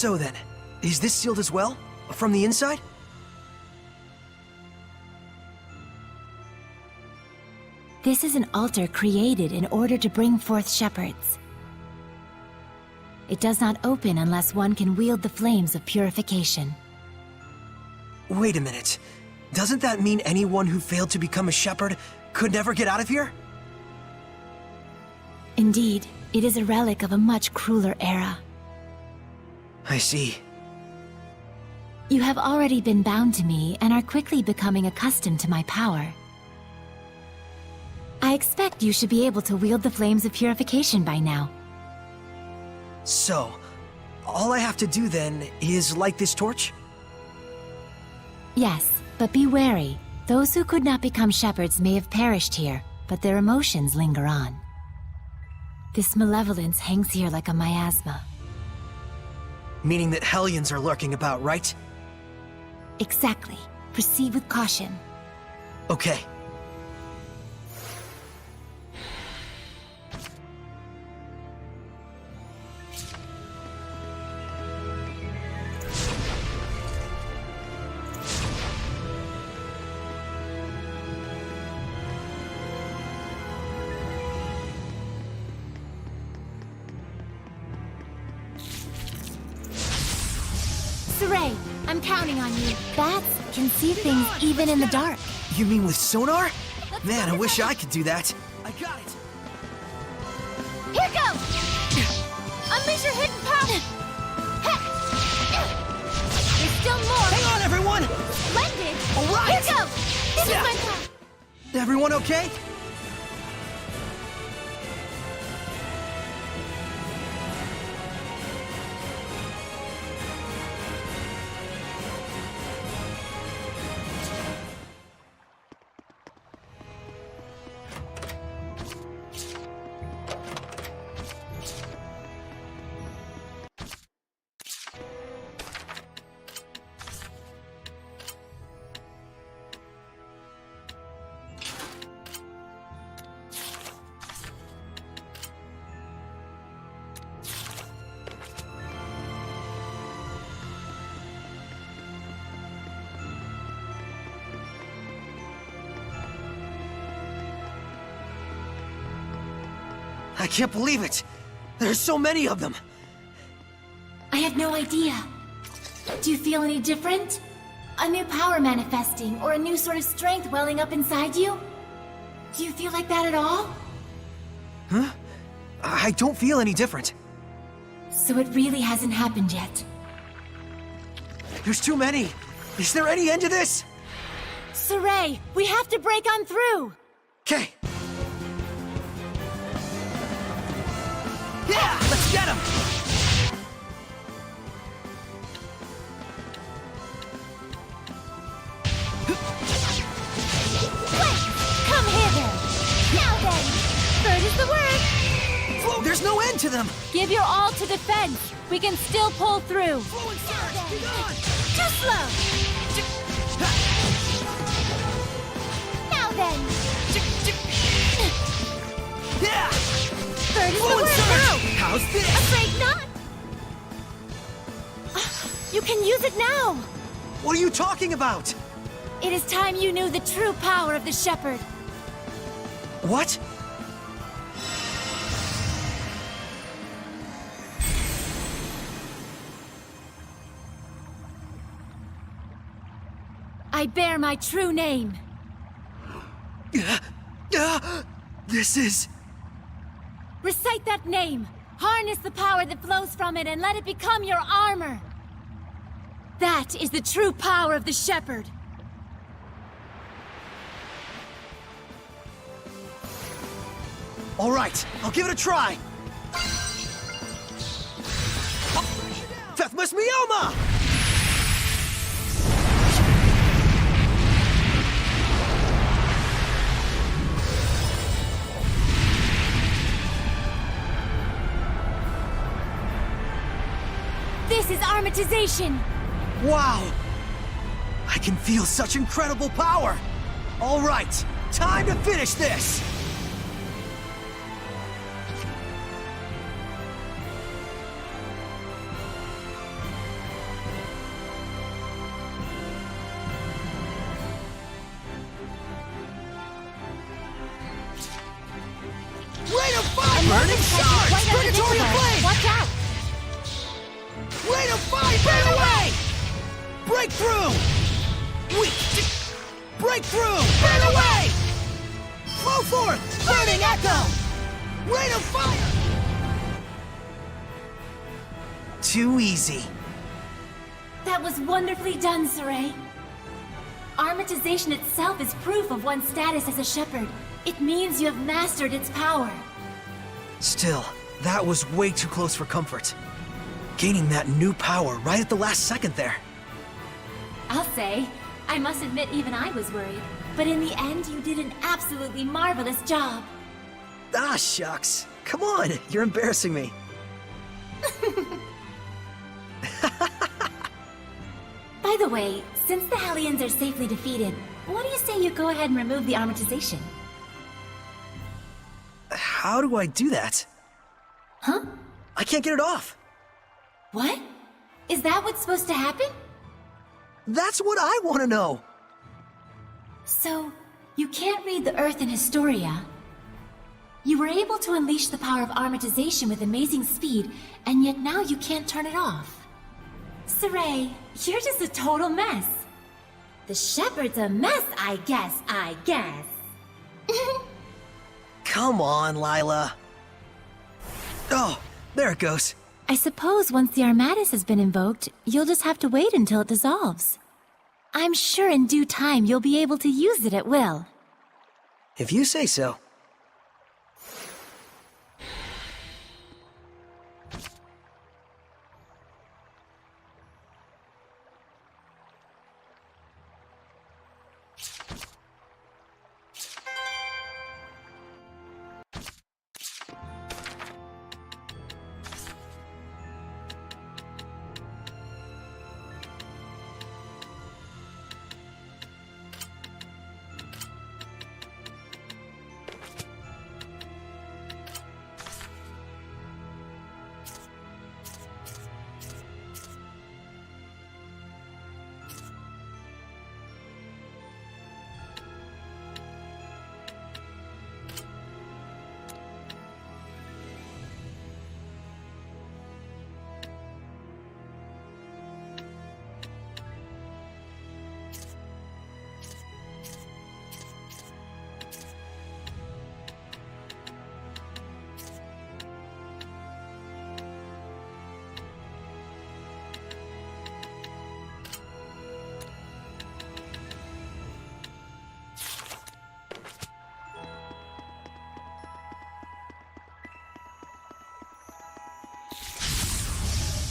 So then, is this sealed as well? From the inside? This is an altar created in order to bring forth shepherds. It does not open unless one can wield the flames of purification. Wait a minute. Doesn't that mean anyone who failed to become a shepherd could never get out of here? Indeed, it is a relic of a much crueler era. I see. You have already been bound to me and are quickly becoming accustomed to my power. I expect you should be able to wield the flames of purification by now. So, all I have to do then is light this torch? Yes, but be wary. Those who could not become shepherds may have perished here, but their emotions linger on. This malevolence hangs here like a miasma. Meaning that Hellions are lurking about, right? Exactly. Proceed with caution. Okay. Saray, I'm counting on you. Bats can see things even in the dark. You mean with sonar? Man, I wish I could do that. I got it! Here goes! Unleash your hidden power! There's still more! Hang on, everyone! Splendid! All right! Here goes! This is my path! Everyone okay? I can't believe it! There's so many of them! I have no idea. Do you feel any different? A new power manifesting, or a new sort of strength welling up inside you? Do you feel like that at all? Huh? I don't feel any different. So it really hasn't happened yet. There's too many! Is there any end to this? Saray, we have to break on through! Okay. Yeah! Let's get him! Wait! Come hither! Now then! Third is the word! Whoa, there's no end to them! Give your all to defense! We can still pull through! Flow and surge! Be gone! Too slow! Now then! Yeah! Third is the Flow and word surge! now! How's this? Afraid not! You can use it now! What are you talking about? It is time you knew the true power of the Shepherd. What? I bear my true name. This is... Recite that name. Harness the power that flows from it and let it become your armor. That is the true power of the Shepherd. All right, I'll give it a try. Fethmas Mioma! This is armatization. Wow! I can feel such incredible power! All right, time to finish this! Burning Sarge! Right under the Purgatory door. Flame! Watch out! Rain of Fire! Burn away! Breakthrough! Weak! Breakthrough! Burn away! Flow forth! Burning Echo! Rain of Fire! Too easy. That was wonderfully done, Saray. Armatization itself is proof of one's status as a shepherd. It means you have mastered its power. Still, that was way too close for comfort. Gaining that new power right at the last second there. I'll say, I must admit even I was worried. But in the end, you did an absolutely marvelous job. Ah, shucks. Come on, you're embarrassing me. By the way, since the Hellions are safely defeated, what do you say you go ahead and remove the armatization? How do I do that? Huh? I can't get it off. What? Is that what's supposed to happen? That's what I want to know. So, you can't read the Earth in Historia. You were able to unleash the power of armatization with amazing speed, and yet now you can't turn it off. Saray, you're just a total mess. The shepherd's a mess, I guess. Come on, Lila. Oh, there it goes. I suppose once the Armatus has been invoked, you'll just have to wait until it dissolves. I'm sure in due time you'll be able to use it at will. If you say so.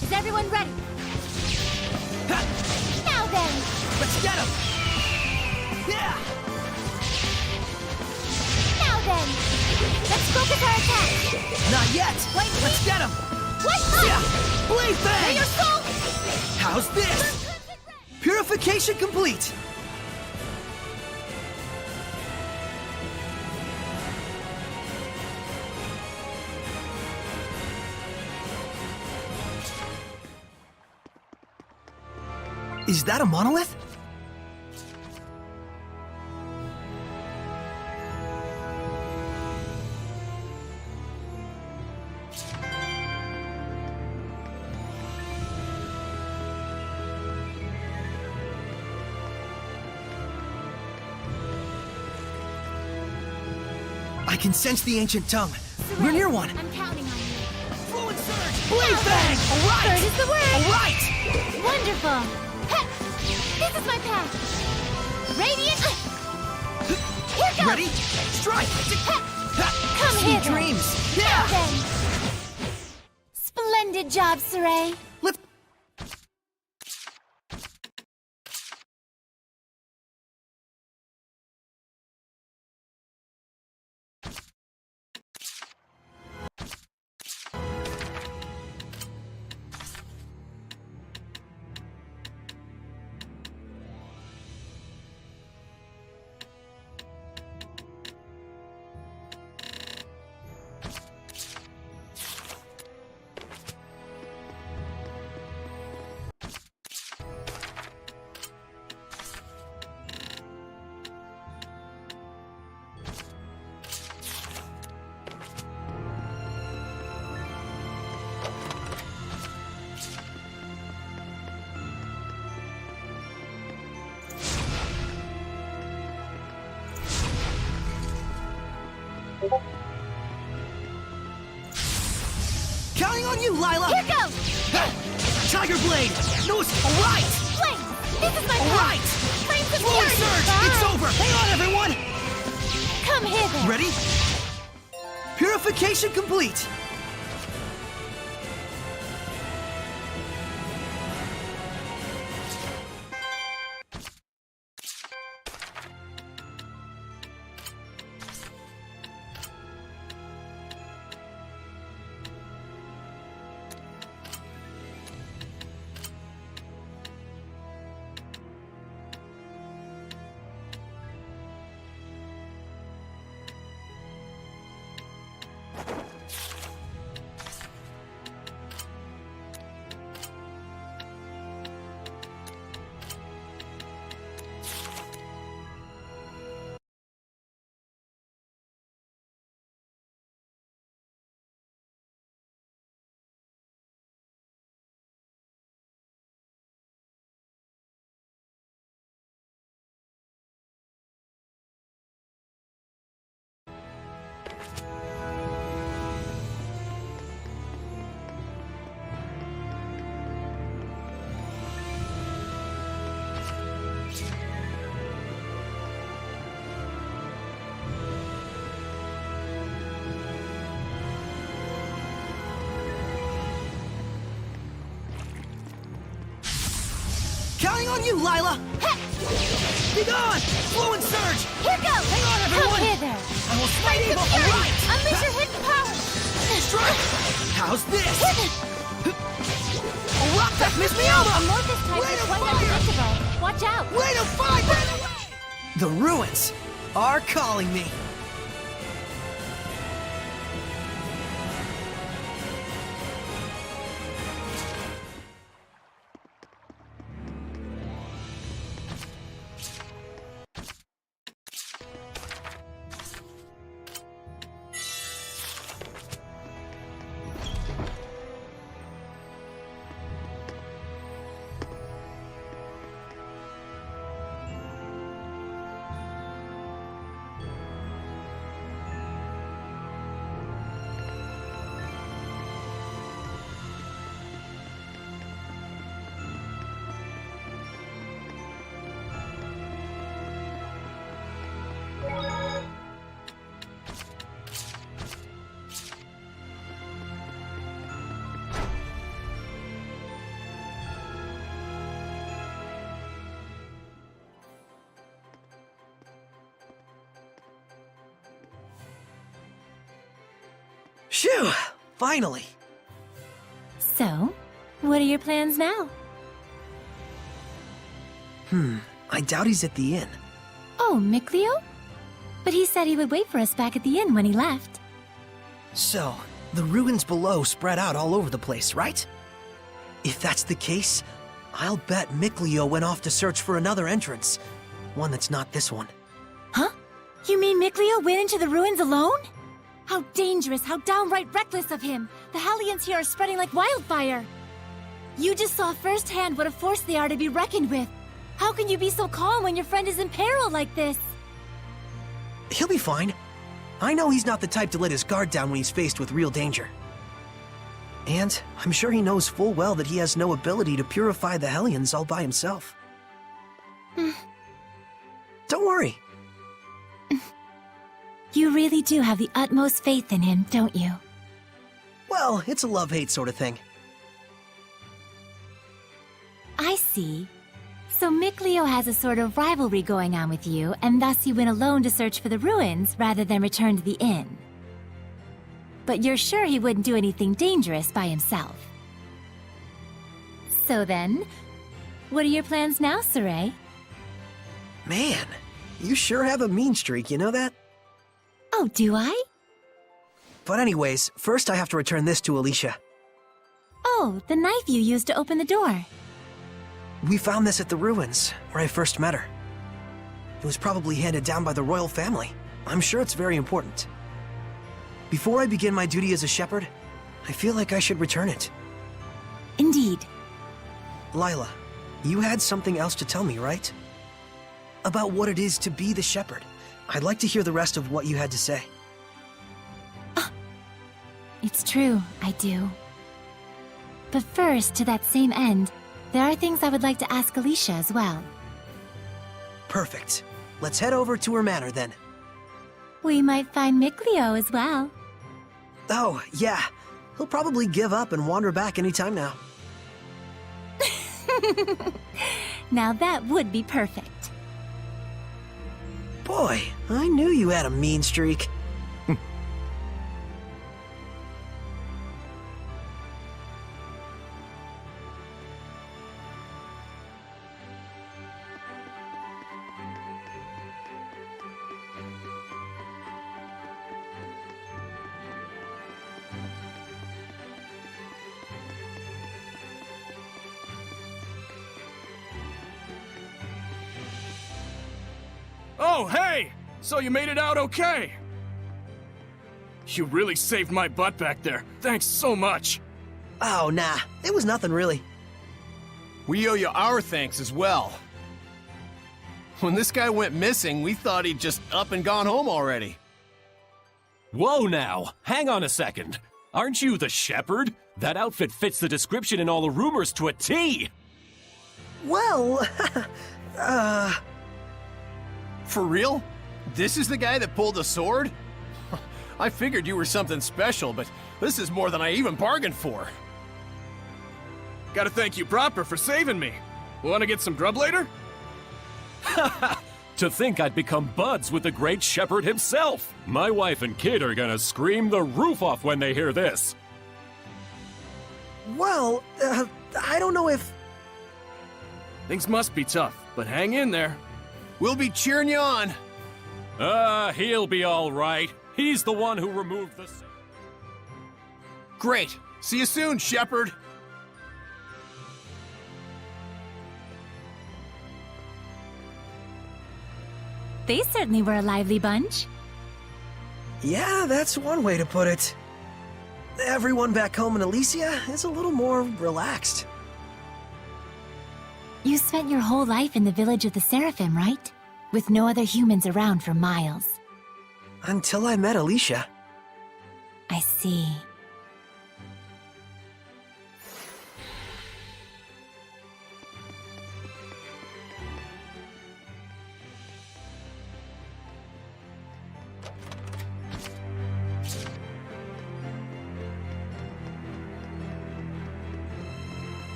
Is everyone ready? Ha! Now then! Let's get him! Yeah! Now then! Let's focus our attack! Not yet! Wait, Let's get him! What? Yeah! Blade May Fang! your soul! How's this? Purification complete! Is that a monolith? I can sense the ancient tongue. We're near one. I'm counting on you. Flow and surge! Blade Fang! All right! Third is the word! All right! Wonderful! Ha! This is my path! Radiant! Here goes! Ready? Strike! Come Sweet hither. dreams! Now Yeah! then! Splendid job, Saray! Let's... Counting on you, Lila! Here goes! Tiger Blade! No, all right! Flame! This is my All path! right! Flames of Full fury! surge! Burn! It's over! Hang on, everyone! Come hither! Ready? Purification complete! Counting on you, Lila! Be gone! Flow and surge! Here goes! Hang on, Come everyone! hither! I will smite Flames evil! of fury! All right! Unleash your hidden power! Strike! How's this? Rock that Miss Mioma! Amorphous types Way are to quite fire! unpredictable. Watch out! Way to fight! The ruins are calling me. Phew! Finally! So, what are your plans now? I doubt he's at the inn. Oh, Mikleo? But he said he would wait for us back at the inn when he left. So, the ruins below spread out all over the place, right? If that's the case, I'll bet Mikleo went off to search for another entrance. One that's not this one. Huh? You mean Mikleo went into the ruins alone? How dangerous, how downright reckless of him! The Hellions here are spreading like wildfire! You just saw firsthand what a force they are to be reckoned with. How can you be so calm when your friend is in peril like this? He'll be fine. I know he's not the type to let his guard down when he's faced with real danger. And I'm sure he knows full well that he has no ability to purify the Hellions all by himself. Don't worry. You really do have the utmost faith in him, don't you? Well, it's a love-hate sort of thing. I see. So Mikleo has a sort of rivalry going on with you, and thus you went alone to search for the ruins rather than return to the inn. But you're sure he wouldn't do anything dangerous by himself. So then, what are your plans now, Saray? Man, you sure have a mean streak, you know that? Oh, do I? But anyways, first I have to return this to Alicia. Oh, the knife you used to open the door. We found this at the ruins, where I first met her. It was probably handed down by the royal family. I'm sure it's very important. Before I begin my duty as a shepherd, I feel like I should return it. Indeed. Lila, you had something else to tell me, right? About what it is to be the shepherd. I'd like to hear the rest of what you had to say. It's true, I do. But first, to that same end, there are things I would like to ask Alicia as well. Perfect. Let's head over to her manor then. We might find Mikleo as well. Oh, yeah. He'll probably give up and wander back anytime now. Now that would be perfect. Boy, I knew you had a mean streak. Oh, hey! So you made it out okay? You really saved my butt back there. Thanks so much. Oh, nah. It was nothing really. We owe you our thanks as well. When this guy went missing, we thought he'd just up and gone home already. Whoa now, hang on a second. Aren't you the shepherd? That outfit fits the description in all the rumors to a T! Well, For real? This is the guy that pulled the sword? I figured you were something special, but this is more than I even bargained for. Gotta thank you proper for saving me. Wanna get some grub later? To think I'd become buds with the great shepherd himself! My wife and kid are gonna scream the roof off when they hear this! well, I don't know if... Things must be tough, but hang in there. We'll be cheering you on. He'll be alright. He's the one who removed the... Great. See you soon, shepherd. They certainly were a lively bunch. Yeah, that's one way to put it. Everyone back home in Elysia is a little more relaxed. You spent your whole life in the village of the Seraphim, right? With no other humans around for miles. Until I met Alicia. I see.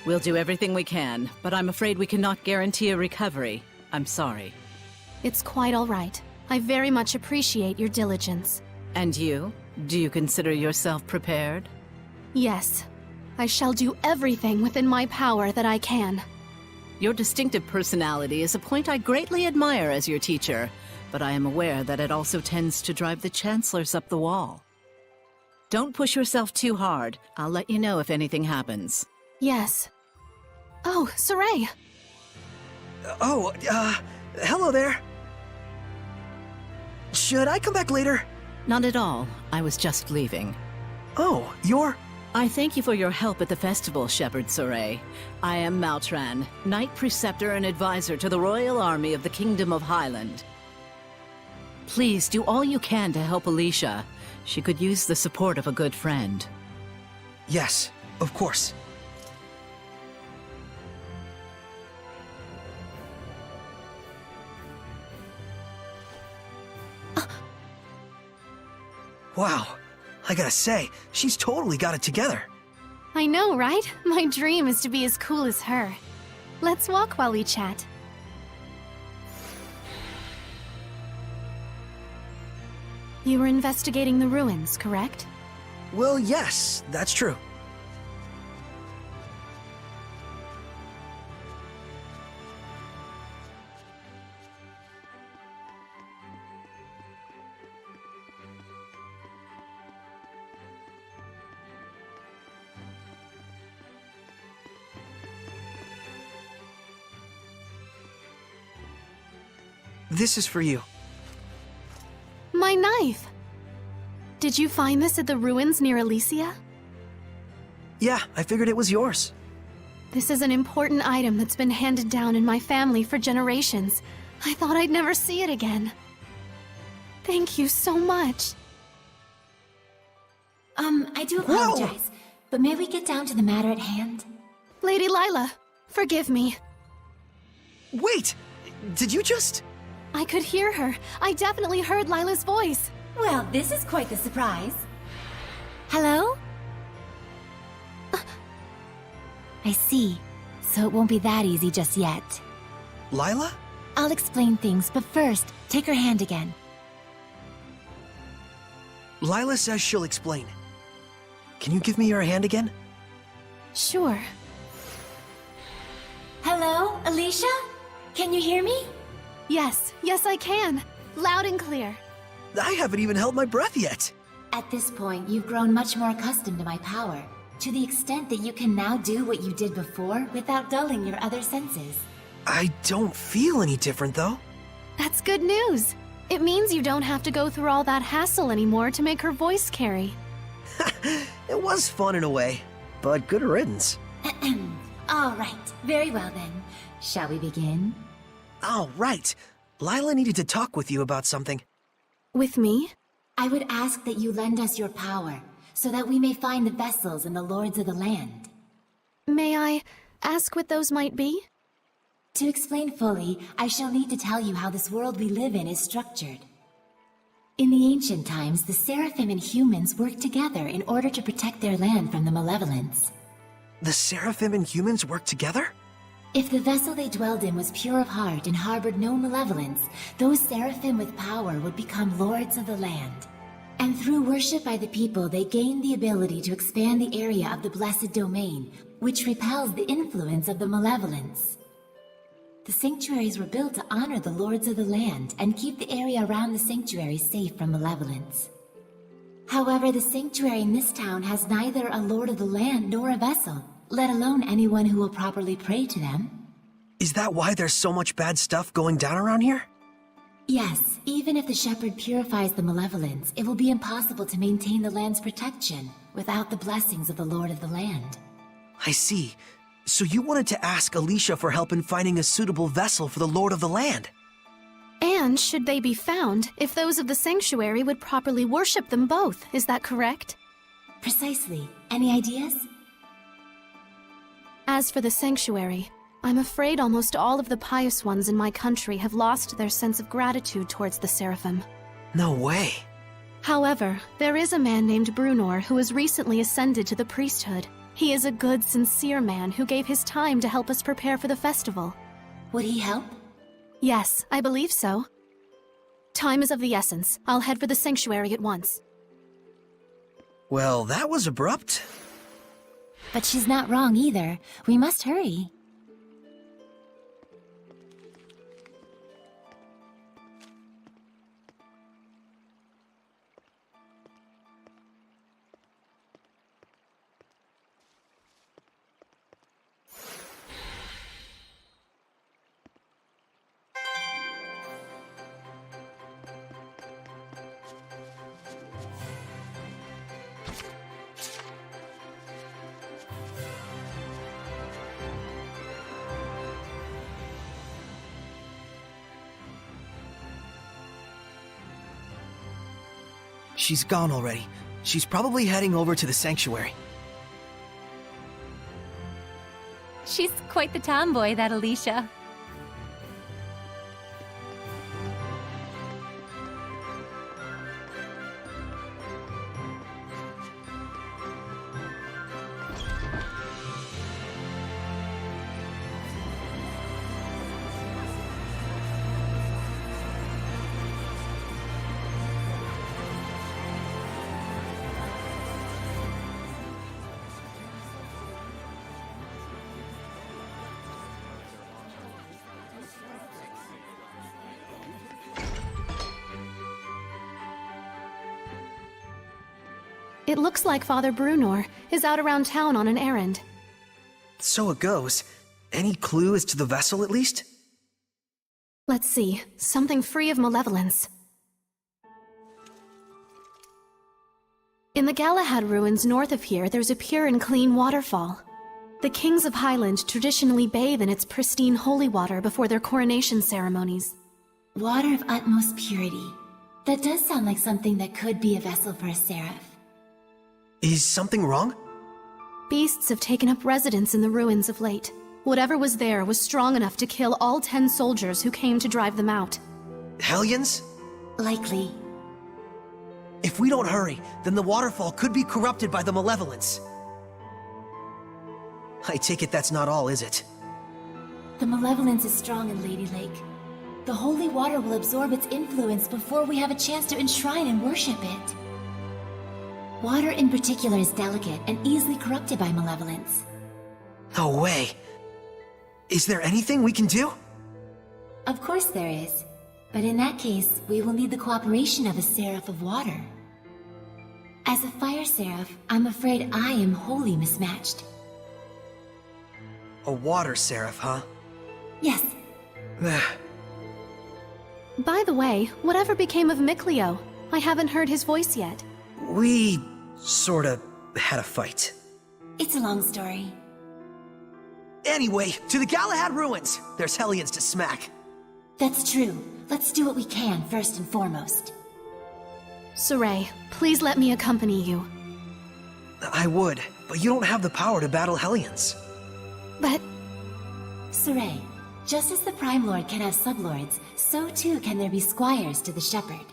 We'll do everything we can, but I'm afraid we cannot guarantee a recovery. I'm sorry. It's quite all right. I very much appreciate your diligence. And you? Do you consider yourself prepared? Yes. I shall do everything within my power that I can. Your distinctive personality is a point I greatly admire as your teacher, but I am aware that it also tends to drive the chancellors up the wall. Don't push yourself too hard. I'll let you know if anything happens. Yes. Oh, Saray! Oh, hello there. Should I come back later? Not at all. I was just leaving. Oh, you're... I thank you for your help at the festival, Shepherd Soray. I am Maltran, Knight Preceptor and Advisor to the Royal Army of the Kingdom of Highland. Please do all you can to help Alicia. She could use the support of a good friend. Yes, of course. Wow, I gotta say, she's totally got it together. I know, right? My dream is to be as cool as her. Let's walk while we chat. You were investigating the ruins, correct? Well, yes, that's true. This is for you. My knife! Did you find this at the ruins near Elysia? Yeah, I figured it was yours. This is an important item that's been handed down in my family for generations. I thought I'd never see it again. Thank you so much. I do apologize, but may we get down to the matter at hand? Lady Lila, forgive me. Wait! Did you just... I could hear her. I definitely heard Lila's voice. Well, this is quite the surprise. Hello? I see. So it won't be that easy just yet. Lila? I'll explain things, but first, take her hand again. Lila says she'll explain. Can you give me your hand again? Sure. Hello, Alicia? Can you hear me? Yes, I can. Loud and clear. I haven't even held my breath yet. At this point, you've grown much more accustomed to my power, to the extent that you can now do what you did before without dulling your other senses. I don't feel any different, though. That's good news. It means you don't have to go through all that hassle anymore to make her voice carry. It was fun in a way, but good riddance. All right, very well then. Shall we begin? Oh, right. Lila needed to talk with you about something. With me? I would ask that you lend us your power, so that we may find the vessels and the lords of the land. May I ask what those might be? To explain fully, I shall need to tell you how this world we live in is structured. In the ancient times, the Seraphim and humans worked together in order to protect their land from the malevolence. The Seraphim and humans work together? If the vessel they dwelled in was pure of heart and harbored no malevolence, those Seraphim with power would become lords of the land. And through worship by the people, they gained the ability to expand the area of the blessed domain, which repels the influence of the malevolence. The sanctuaries were built to honor the lords of the land and keep the area around the sanctuary safe from malevolence. However, the sanctuary in this town has neither a lord of the land nor a vessel, let alone anyone who will properly pray to them. Is that why there's so much bad stuff going down around here? Yes, even if the shepherd purifies the malevolence, it will be impossible to maintain the land's protection without the blessings of the lord of the land. I see. So you wanted to ask Alicia for help in finding a suitable vessel for the Lord of the Land. And should they be found, if those of the sanctuary would properly worship them both, is that correct? Precisely. Any ideas? As for the sanctuary, I'm afraid almost all of the pious ones in my country have lost their sense of gratitude towards the Seraphim. No way. However, there is a man named Brunor who has recently ascended to the priesthood. He is a good, sincere man who gave his time to help us prepare for the festival. Would he help? Yes, I believe so. Time is of the essence. I'll head for the sanctuary at once. Well, that was abrupt. But she's not wrong either. We must hurry. She's gone already. She's probably heading over to the sanctuary. She's quite the tomboy, that Alicia. It looks like Father Brunor is out around town on an errand. So it goes. Any clue as to the vessel, at least? Let's see, something free of malevolence. In the Galahad ruins north of here, there's a pure and clean waterfall. The kings of Highland traditionally bathe in its pristine holy water before their coronation ceremonies. Water of utmost purity. That does sound like something that could be a vessel for a seraph. Is something wrong? Beasts have taken up residence in the ruins of late. Whatever was there was strong enough to kill all 10 soldiers who came to drive them out. Hellions? Likely. If we don't hurry, then the waterfall could be corrupted by the malevolence. I take it that's not all, is it? The malevolence is strong in Lady Lake. The holy water will absorb its influence before we have a chance to enshrine and worship it. Water in particular is delicate and easily corrupted by malevolence. No way. Is there anything we can do? Of course there is. But in that case, we will need the cooperation of a seraph of water. As a fire seraph, I'm afraid I am wholly mismatched. A water seraph, huh? Yes. By the way, whatever became of Mikleo? I haven't heard his voice yet. We sorta had a fight. It's a long story. Anyway, to the Galahad ruins! There's Hellions to smack. That's true. Let's do what we can first and foremost. Saray, please let me accompany you. I would, but you don't have the power to battle Hellions. But Saray, just as the Prime Lord can have sublords, so too can there be squires to the Shepherd.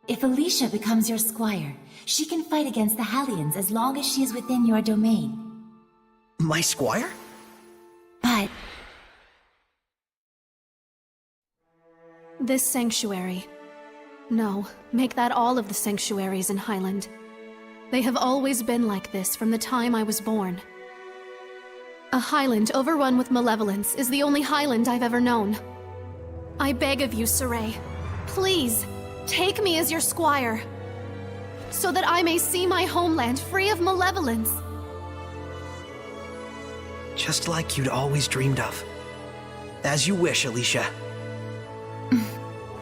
If Alicia becomes your squire, she can fight against the Hellions as long as she is within your domain. My squire? But this sanctuary. No, make that all of the sanctuaries in Highland. They have always been like this from the time I was born. A Highland overrun with malevolence is the only Highland I've ever known. I beg of you, Saray, please, take me as your squire, so that I may see my homeland free of malevolence. Just like you'd always dreamed of. As you wish, Alicia.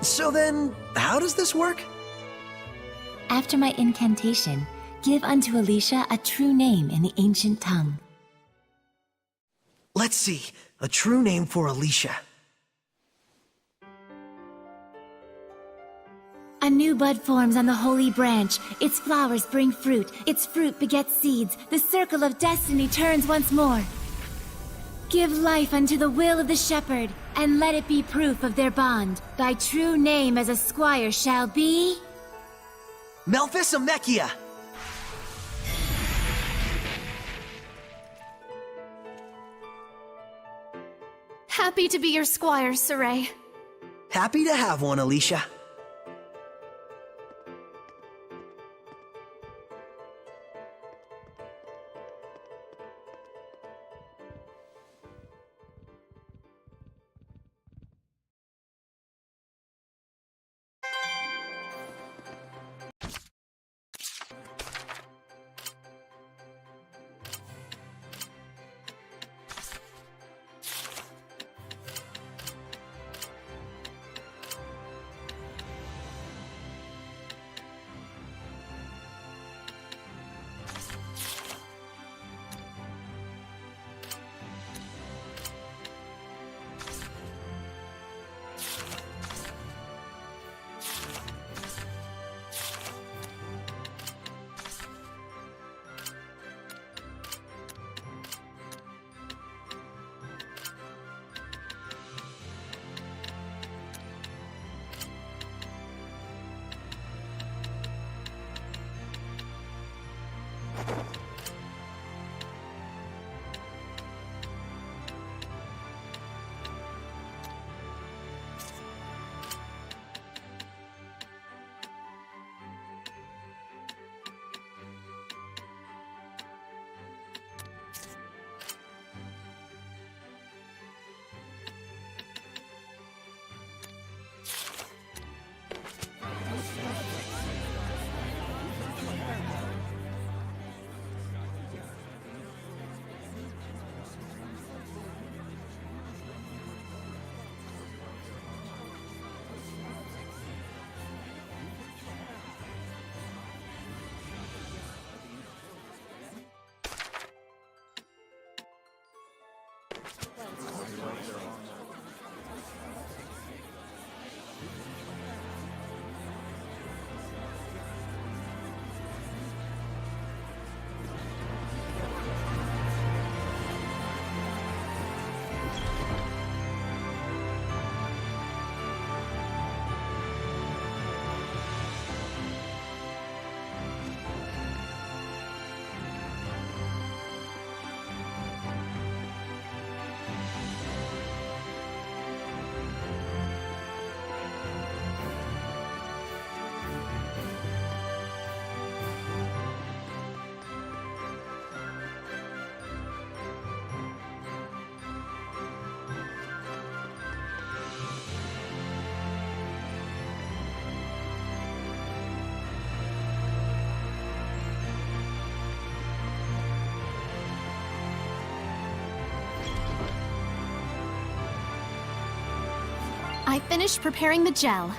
So then, how does this work? after my incantation, give unto Alicia a true name in the ancient tongue. Let's see. A true name for Alicia. A new bud forms on the holy branch. Its flowers bring fruit. Its fruit begets seeds. The circle of destiny turns once more. Give life unto the will of the shepherd, and let it be proof of their bond. Thy true name as a squire shall be... Melphisamechia! Happy to be your squire, Saray. Happy to have one, Alicia. I finished preparing the gel.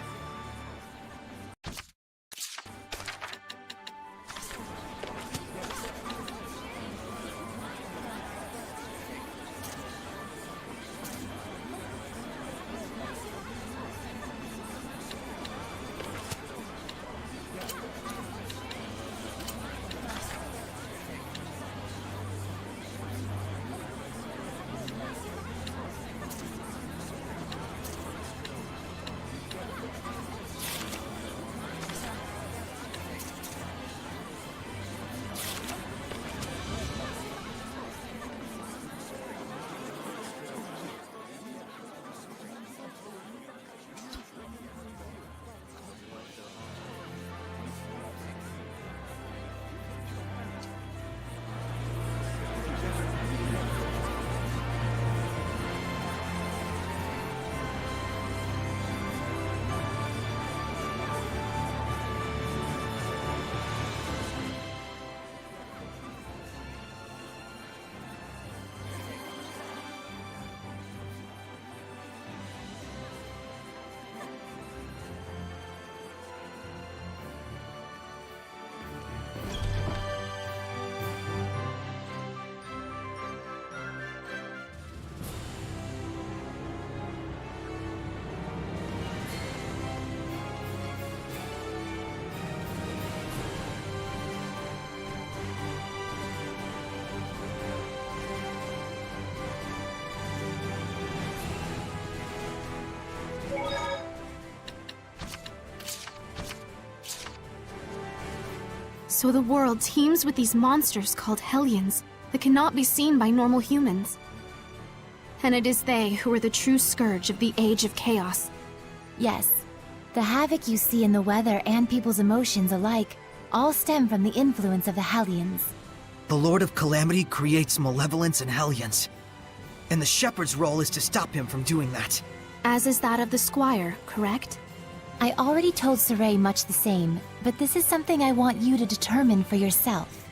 So the world teems with these monsters called Hellions that cannot be seen by normal humans. And it is they who are the true scourge of the Age of Chaos. Yes. The havoc you see in the weather and people's emotions alike all stem from the influence of the Hellions. The Lord of Calamity creates malevolence and Hellions. And the Shepherd's role is to stop him from doing that. As is that of the Squire, correct? I already told Saray much the same, but this is something I want you to determine for yourself.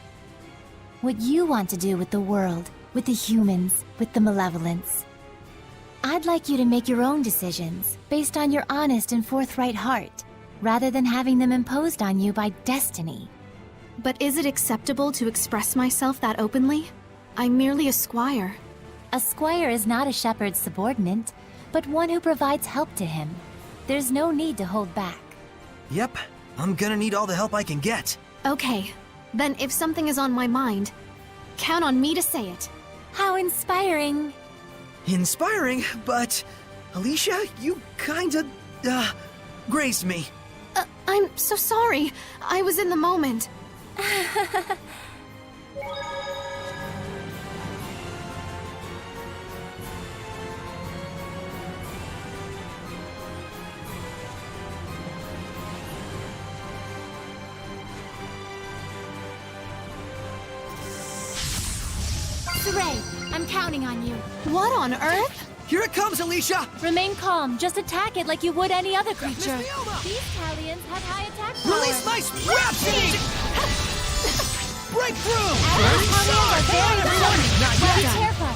What you want to do with the world, with the humans, with the malevolence. I'd like you to make your own decisions, based on your honest and forthright heart, rather than having them imposed on you by destiny. But is it acceptable to express myself that openly? I'm merely a squire. A squire is not a shepherd's subordinate, but one who provides help to him. There's no need to hold back. Yep, I'm gonna need all the help I can get. Okay, then if something is on my mind, count on me to say it. How inspiring! Inspiring, but Alicia, you kinda, grazed me. I'm so sorry. I was in the moment. Saray, I'm counting on you. What on earth? Here it comes, Alicia! Remain calm. Just attack it like you would any other creature. Miss Fiona! These Hellions have high attack power. Release my rhapsody! Break through! These Hellions are very resilient. Not Be yet. careful.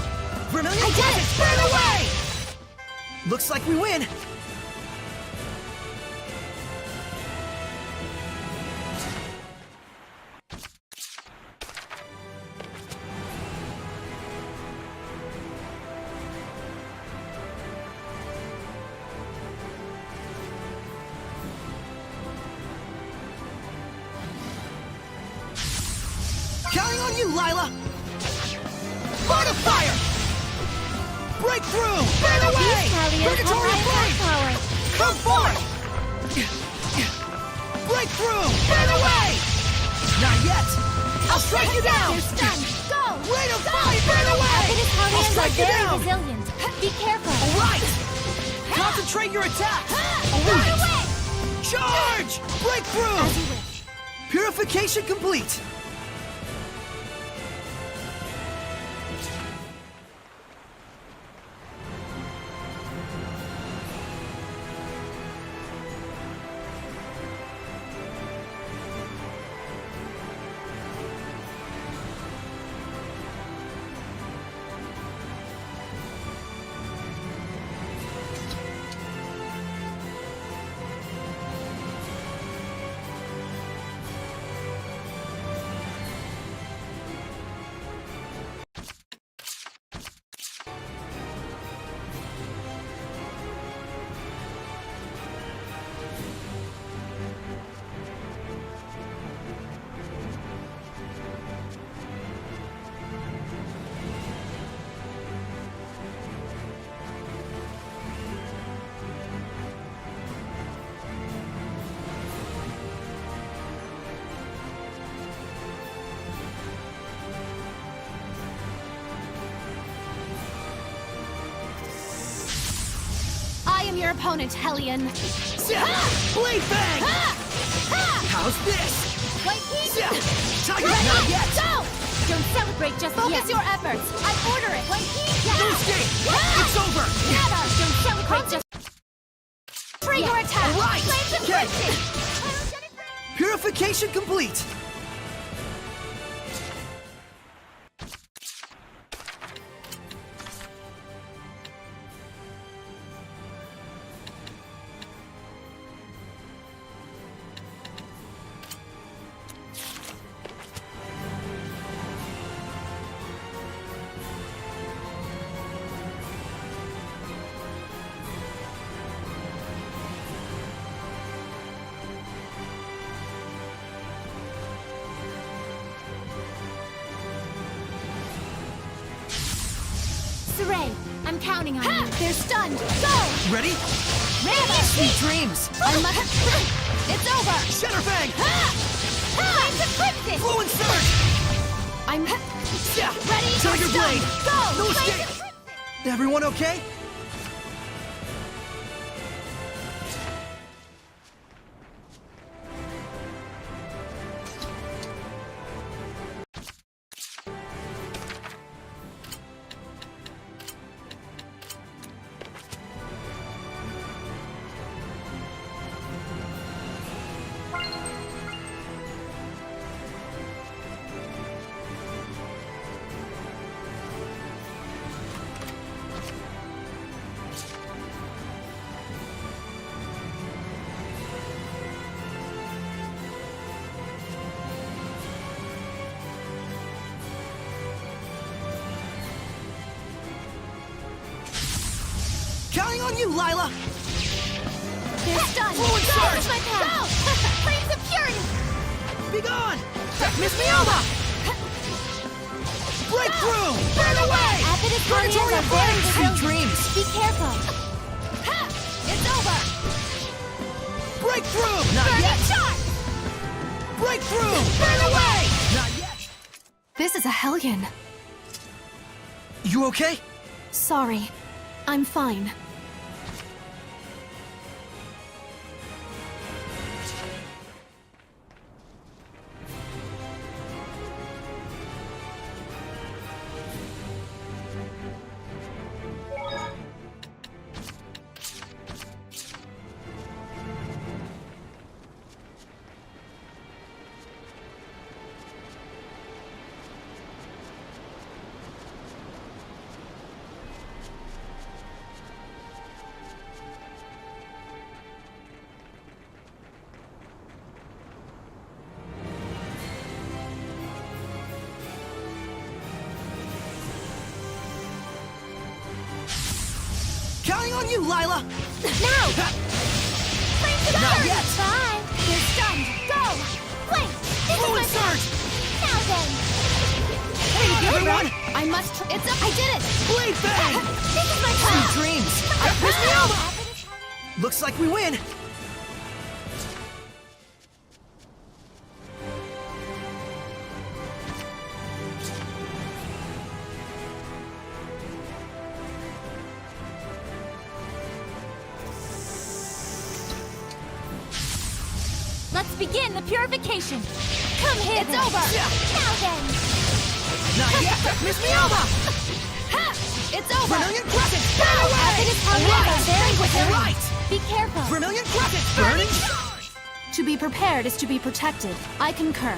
Vermilion, I did it! burn away! Looks like we win. Lila! Line of fire! Break through! Burn away! Purgatory flame! Come forth! Break through! Burn away! Not yet! I'll strike you down! You're stunned. Go! Rain of fire! Burn away! Aphid I'll strike you very down! resilient. Be careful. All right! Concentrate your attack! All Burn right! away! Charge! Break through! As you wish. Purification complete! I am your opponent, Hellion. Blade Bang! How's this? White Heat! Tiger, not yet! Go! Don't celebrate just Focus yet. your efforts. I order it. White Heat! No escape! It's over! Never! Don't celebrate just Free your attack. All right! Flames of Okay. Crimson! Purification complete! Saray, I'm counting on you. They're stunned. Go! Ready? Random! Sweet dreams! I must. It's over. Shatterfang! Flames of Crimson! Fluent Surge! I'm Ready? Tiger Blade! Go! No Flames escape! of Crimson! Everyone okay? Counting on you, Lila! They're stunned! Fluid Go! Surge! It's my path! Flames of Purity! Be gone! Miss Mioma! Break through! Burn away! Aphid Purgatory are very Flame! Sweet resilient. dreams! Be careful! It's over. Break through! Not Burning yet! Charge! Break through! Burn away! Not yet! This is a Hellion. You okay? Sorry. I'm fine. Counting on you, Lila! Now! Flames of Not Purity! yet. Bye! They're stunned! Go! Flame! This Fluid is my path! Surge! Now then! Everyone! I must it's up! I did it! Blade Bang! This is my Sweet path! dreams! Miss me over! Looks like we win! Let's begin the purification. Come here. It's over. Now then. Not yet! Miss me over! Ha! It's over! Vermilion Crescent! Go! Burn away! As it is however very quickly. Right! Be careful. Vermilion Crescent! Burning Charge! To be prepared is to be protected. I concur.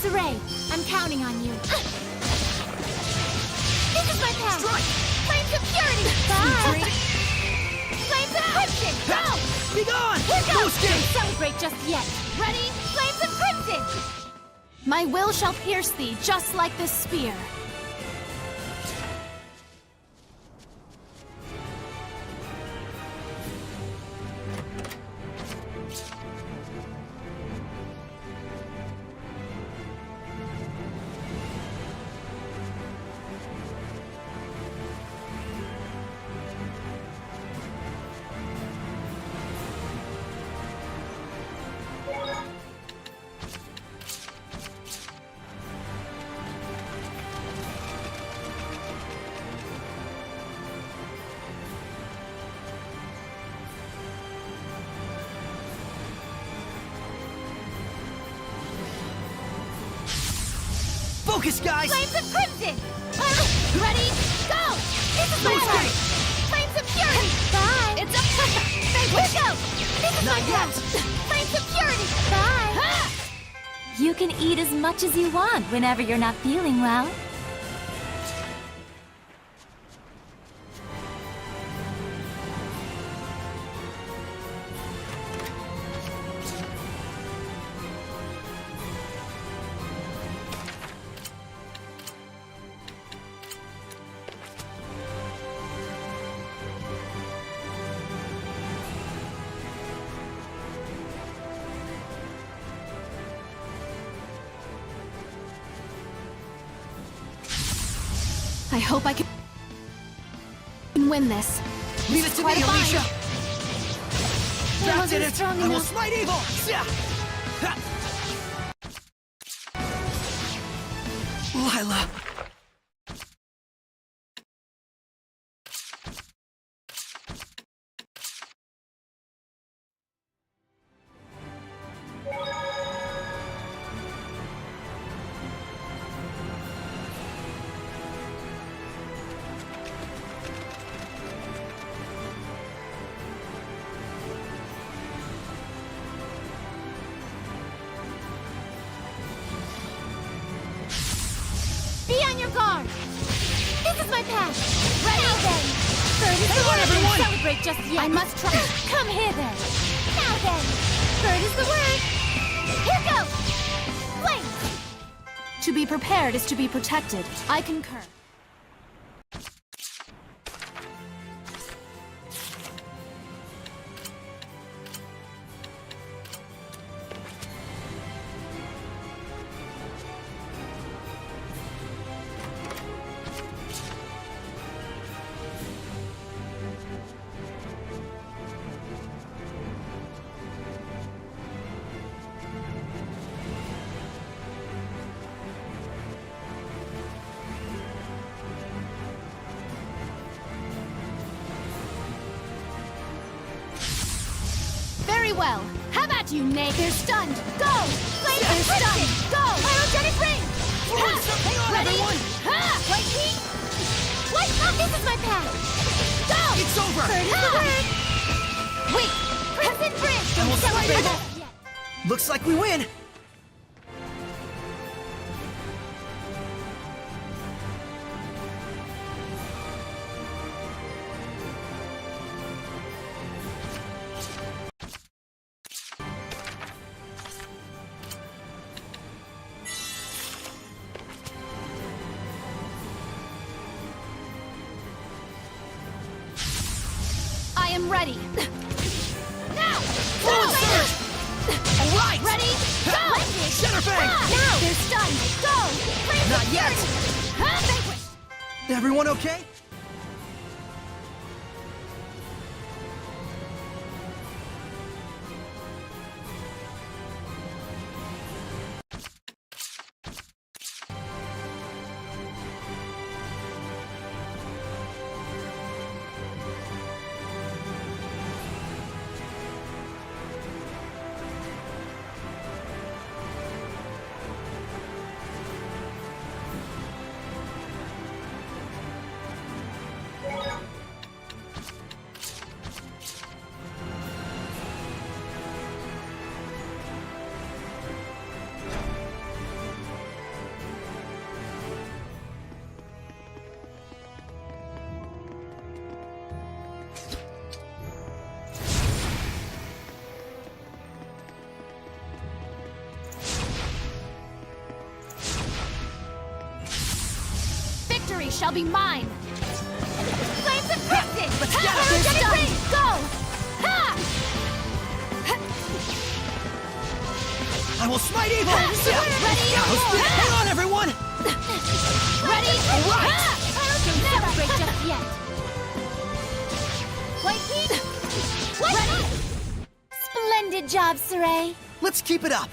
Saray, I'm counting on you. This is my path. Strike! Flames of purity. Bye. Dream! Flames of crimson. Go. Be gone! Here goes. Boost it! Don't celebrate just yet. Ready? Flames of crimson. My will shall pierce thee, just like this spear. Focus, guys! Flames of crimson. Ready? Go. This is my Boost path. it! Flames of purity. Bye. It's up. Here go. This is Not my yet! path. Flames of purity. Bye. You can eat as much as you want whenever you're not feeling well. I hope I can win this. Leave it to Quite me, a fight. Alicia! That wasn't did it! strong I will enough. smite evil! Yeah. Ha. Lila! Be on your guard. This is my path. Ready? Now then. Bird is the word. everyone. Don't celebrate just yet. I must try. Come hither. Now then. Bird is the word. Here goes. Flame. To be prepared is to be protected. I concur. Very well. How about you, Nate? They're stunned. Go! Flame They're stunned. Go! Pyrogenic ring! Hang on, Ready? everyone! Ha! White heat! White pop! This is my path! Go! It's over! Bird is the word! Wait! Crimson Bridge! I will Don't slide celebrate it. yet. Looks like we win! I am ready. Now! Forward surge! All right! Ready? Go! Shadowfang! Now! They're stunned! Go! Crimson Not yet! Fury! Vanquish! Everyone okay? Victory shall be mine. Flames of Crimson! Let's get it! Energetic Done. Rain! Go! Ha! I will smite evil! Ready? Hang on, everyone! Ready? Right. Don't celebrate just yet. White Heat! Ready? Splendid job, Saray. Let's keep it up!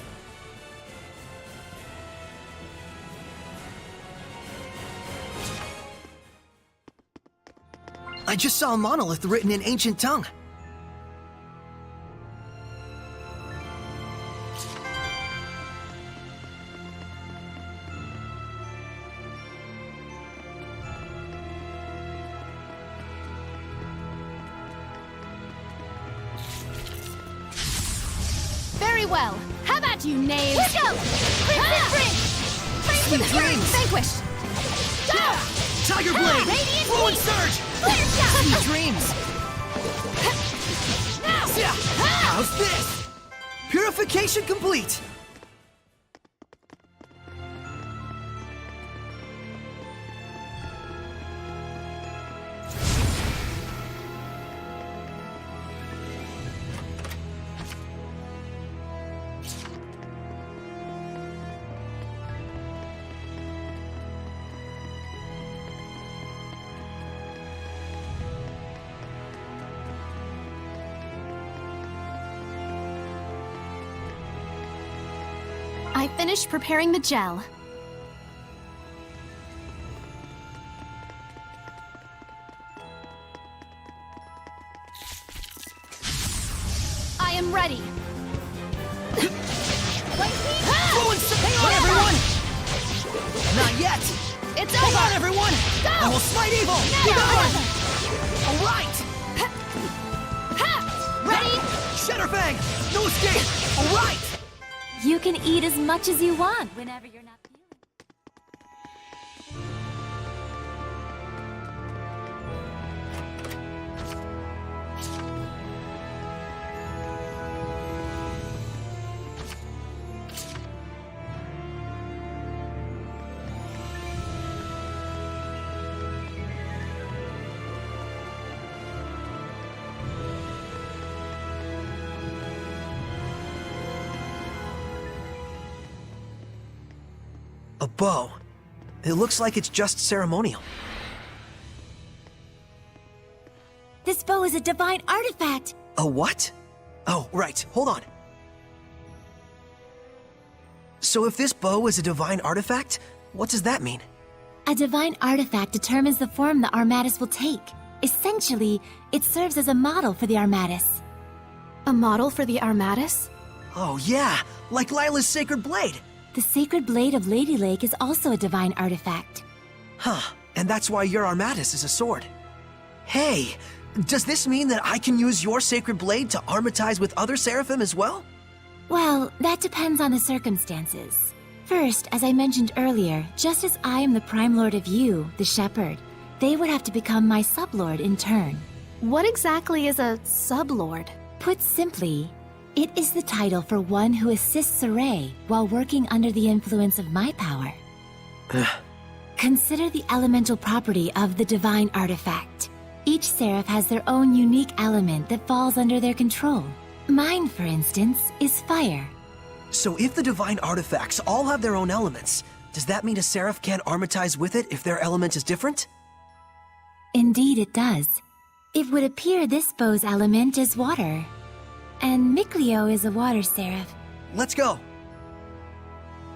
I just saw a monolith written in ancient tongue. Very well. How about you, knaves? Here goes! Crimson Bridge! Sweet dreams! Vanquished. Go! Tiger Blade! Radiant Fluid Heat! Surge! Clear shot! Sweet dreams! Now! How's this? Purification complete! I finished preparing the gel. I am ready. Hang on, everyone! Not yet! It's Hang over. on, everyone! Go! I will smite evil! Now! Keep going! All right! Ready? Shadowfang! No escape! All right! You can eat as much as you want whenever you're not feeling. A bow. It looks like it's just ceremonial. This bow is a divine artifact. A what? Oh, right. Hold on. So if this bow is a divine artifact, what does that mean? A divine artifact determines the form the Armatus will take. Essentially, it serves as a model for the Armatus. A model for the Armatus? Oh, yeah. Like Lila's sacred blade. The sacred blade of Lady Lake is also a divine artifact. Huh. And that's why your Armatus is a sword. Hey, Does this mean that I can use your sacred blade to armatize with other seraphim as well? Well, that depends on the circumstances. First, as I mentioned earlier, just as I am the Prime Lord of you, the Shepherd, they would have to become my sublord in turn. What exactly is a sublord? Put simply, it is the title for one who assists Saray while working under the influence of my power. Consider the elemental property of the divine artifact. Each seraph has their own unique element that falls under their control. Mine, for instance, is fire. So if the divine artifacts all have their own elements, does that mean a seraph can't armatize with it if their element is different? Indeed it does. It would appear this bow's element is water. And Mikleo is a water seraph. Let's go.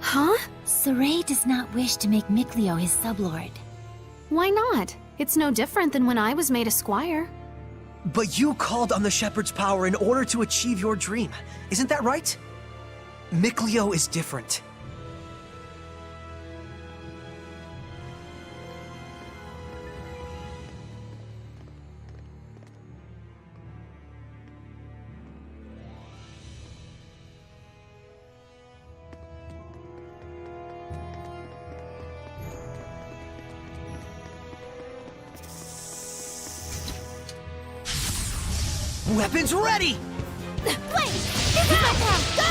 Huh? Saray does not wish to make Mikleo his sublord. Why not? It's no different than when I was made a squire. But you called on the Shepherd's power in order to achieve your dream. Isn't that right? Mikleo is different. Weapons ready! Wait! This is my path! Go!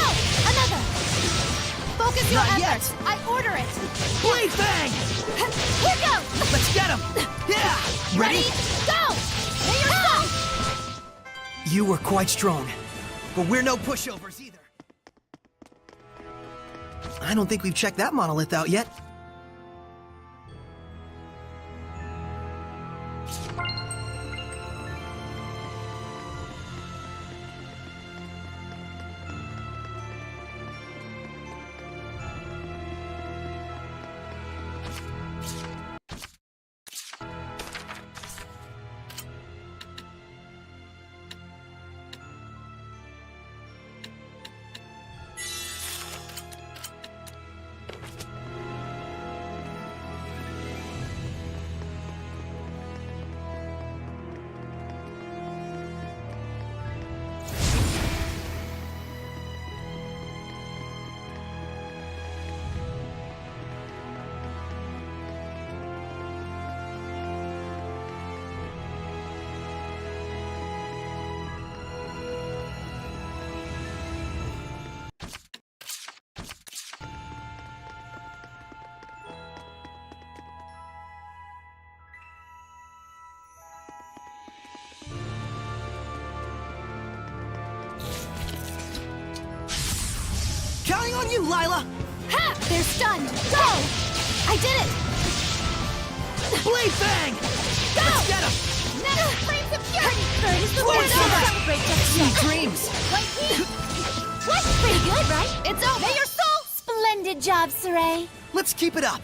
Another! Focus your Not efforts! yet. I order it! Blade Fang! Here goes! Let's get him! Yeah! Ready? Go! May your soul! You were quite strong, but we're no pushovers either. I don't think we've checked that monolith out yet. Counting on you, Lila! Ha! They're stunned! Go! I did it! Blade Fang! Go! Let's get him! Next flames of purity! Bird is the Flame word Surge! Celebrate just yet! Dreams! What? Pretty good, right? It's over! May your soul! Splendid job, Saray! Let's keep it up.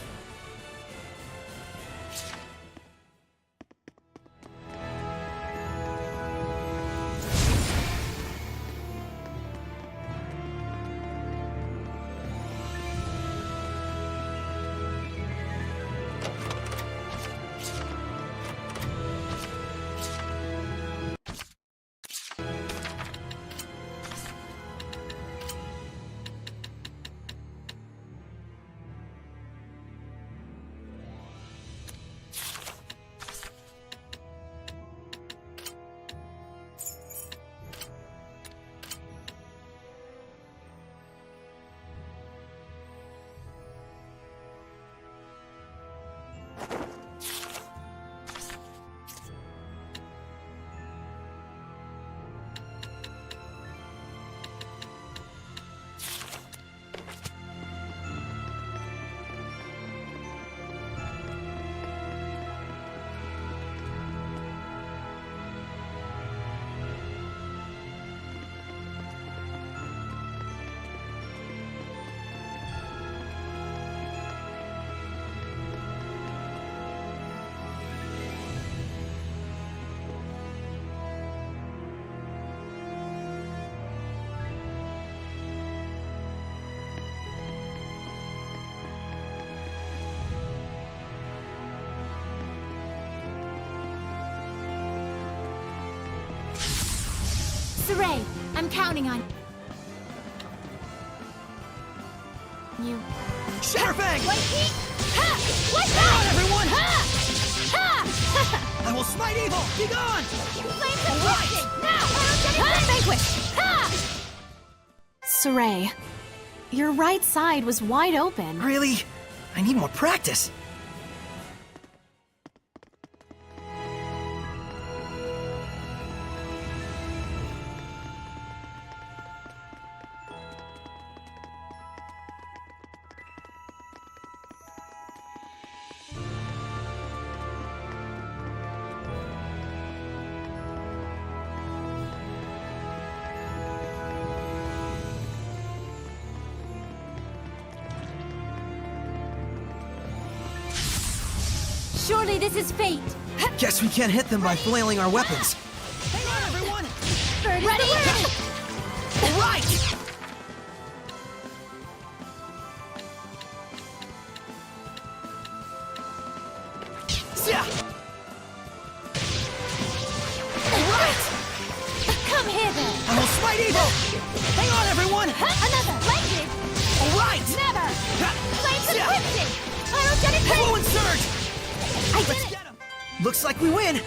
Saray, I'm counting on you. Shadowfang! What heat? Ha! What's that? Everyone! Ha! Ha! I will smite evil! Be gone! Flames of twisting! Now! Vanquish! Ha! Saray, your right side was wide open. Really? I need more practice. Surely this is fate. Guess we can't hit them by flailing our weapons. Hang on, everyone! Ready? All right! Yeah! All right! Come here, then. I will smite evil! Hang on, everyone! Another! Blended! All right! Never! Flames of Yeah. twisting! Pyrogenic Fluent surge! I did Let's it! get him! Looks like we win!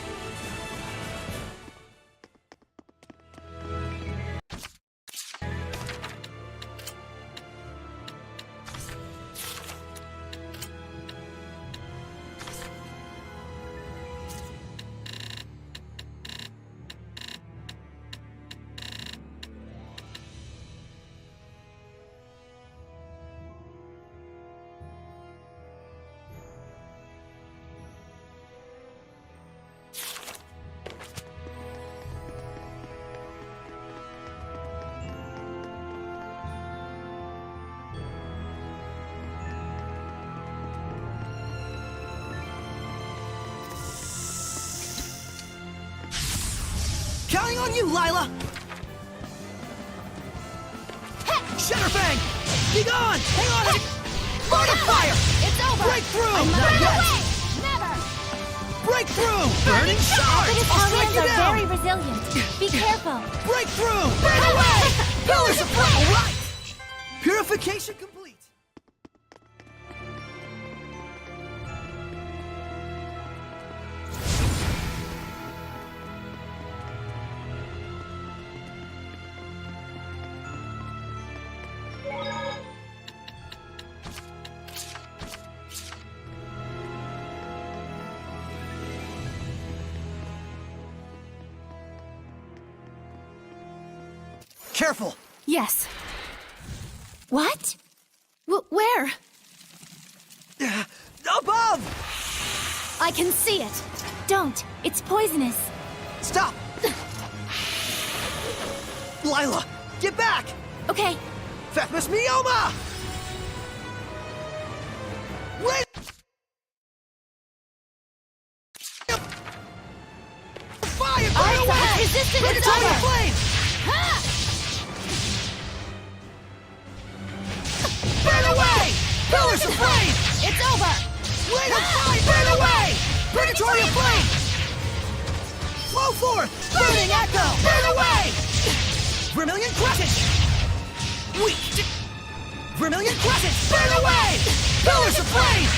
Counting on you, Lila! Shadowfang! Be gone! Hang on! Lord of Fire! It's over! Break through! I'm Not running yet! away! Never! Break through! Burning Charge! But I'll strike Italians you are down! very resilient. Be careful. Break through! Burn away! Pillars of Flame! All right! Purification complete! Careful! Yes. What? Where? Above! I can see it. Don't. It's poisonous. Stop! Lila, get back! Okay. Fatmas Mioma! Wait! Fire! Burn away! resistance Bring it is to over! your flame! Ha! Burn away! Pillars of flame! It's over! Rain of fire! Burn away! Purgatory of flame! Flow forth! Burning echo! Burn away! Vermilion crescent! Weak! Vermilion crescent! Burn away! Pillars of flame!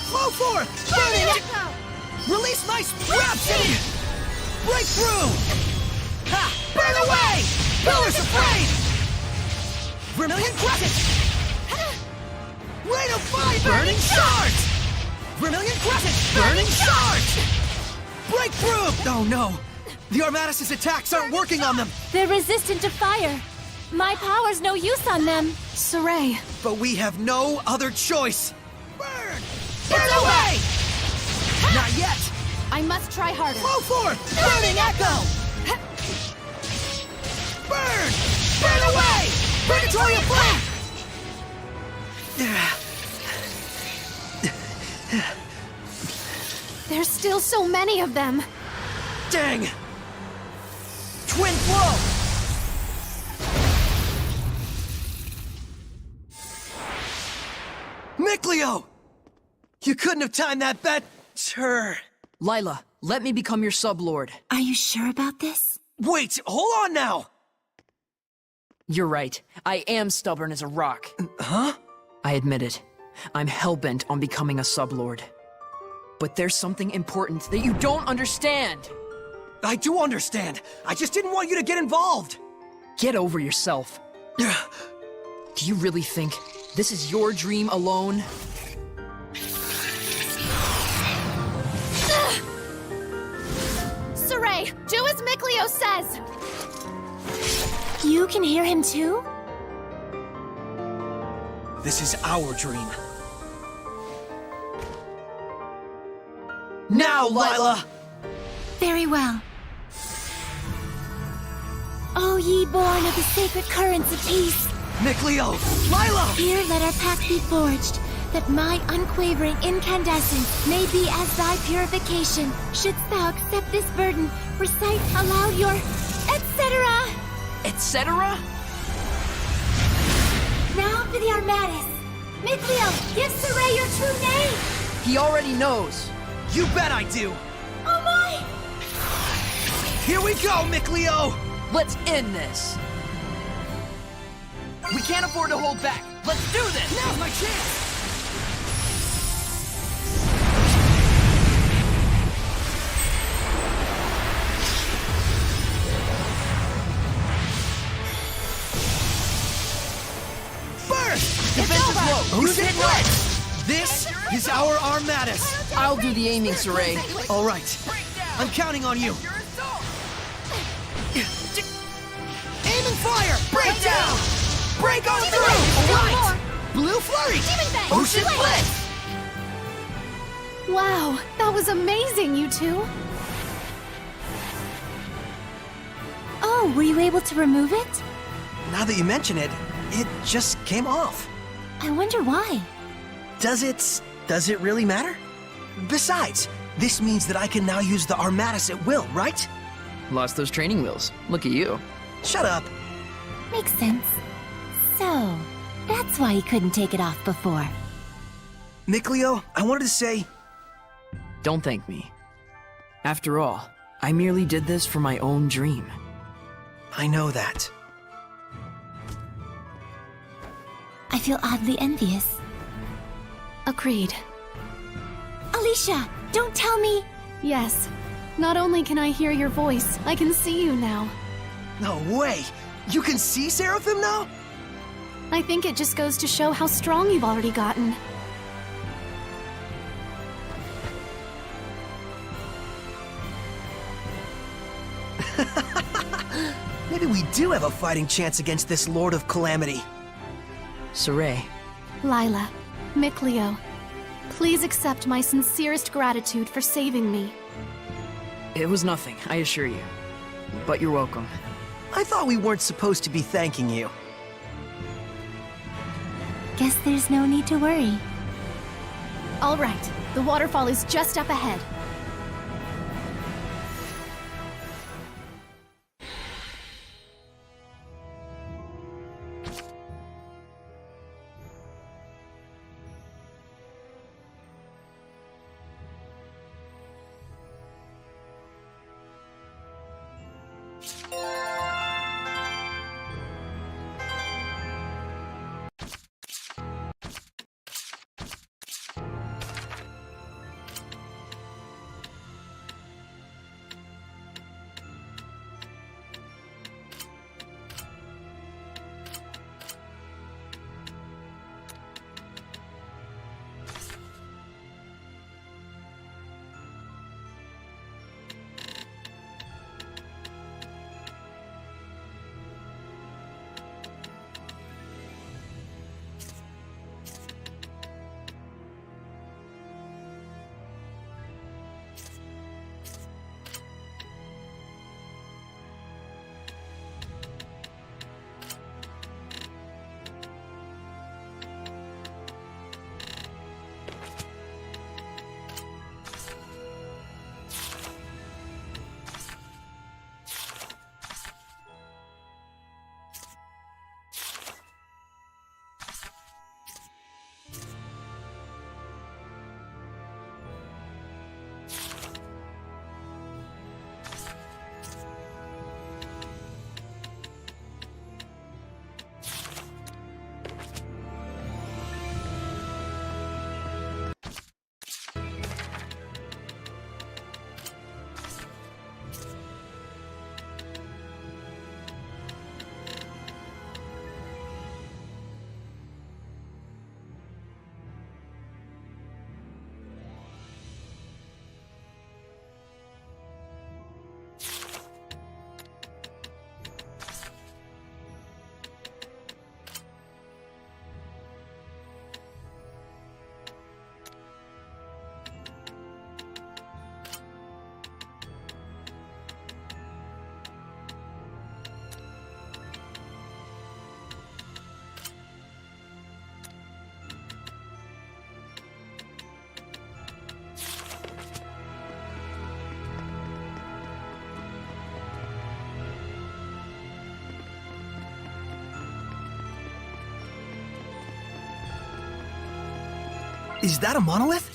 Flow forth! Burning echo! Release my rhapsody! Break through! Ha! Burn away! Pillars of flame! Vermilion crescent! Rain of fire! Burning charge! Vermilion crescent! Burning charge! Break through! Oh no! The Armatus' attacks aren't working on them! They're resistant to fire. My power's no use on them. Saray, But we have no other choice! Burn! Burn away! Not yet! I must try harder. Flow forth! Burning echo! Burn! Burn away! Purgatory of flame! There's still so many of them. Dang! Twin flow! Miclio! You couldn't have timed that better. Lila, let me become your sublord. Are you sure about this? Wait, hold on now! You're right. I am stubborn as a rock. Huh? I admit it. I'm hellbent on becoming a sublord. But there's something important that you don't understand. I do understand. I just didn't want you to get involved. Get over yourself. Do you really think this is your dream alone? Saray, do as Mikleo says! You can hear him too? This is our dream. Now, Lila! Very well. O ye born of the sacred currents of peace, Mikleo! Lila! here let our pact be forged, that my unquavering incandescence may be as thy purification. Shouldst thou accept this burden, recite aloud your etc. Etc.? Now for the Armatus. Mikleo, give Saray your true name! He already knows. You bet I do! Oh my! Here we go, Mikleo! Let's end this. We can't afford to hold back. Let's do this! Now's my chance! Burst! Defense is low. Who's hit right? This is our Armatus! I'll do the aiming, Saray. All right. I'm counting on you. Aim and fire! Break down! Break on through! Right! Blue flurry! Ocean blitz! Wow, that was amazing, you two! Oh, were you able to remove it? Now that you mention it, it just came off. I wonder why. Does it really matter? Besides, this means that I can now use the Armatus at will, right? Lost those training wheels. Look at you. Shut up. Makes sense. So, that's why you couldn't take it off before. Mikleo, I wanted to say, Don't thank me. After all, I merely did this for my own dream. I know that. I feel oddly envious. Agreed. Alicia, don't tell me! Yes. Not only can I hear your voice, I can see you now. No way! You can see Seraphim now? I think it just goes to show how strong you've already gotten. Maybe we do have a fighting chance against this Lord of Calamity. Saray, Lila, Mikleo, please accept my sincerest gratitude for saving me. it was nothing, I assure you. But you're welcome. I thought we weren't supposed to be thanking you. Guess there's no need to worry. All right, the waterfall is just up ahead. Is that a monolith?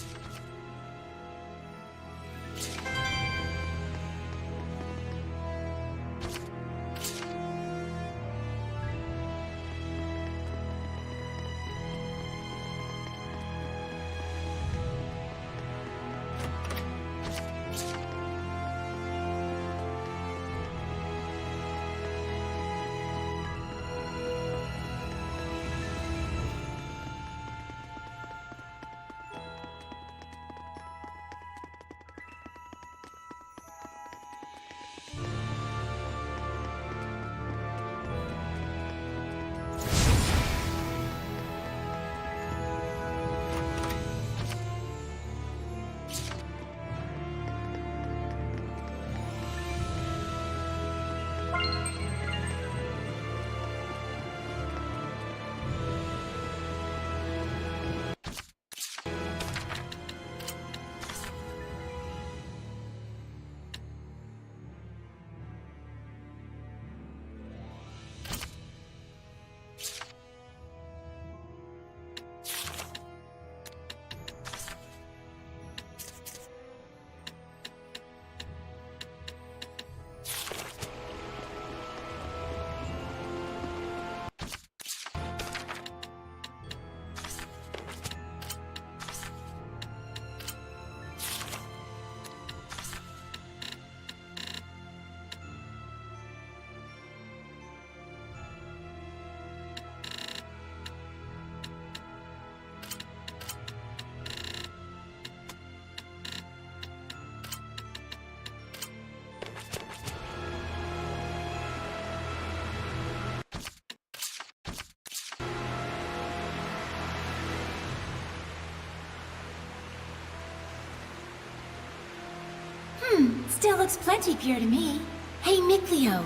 Still looks plenty pure to me. Hey, Mikleo,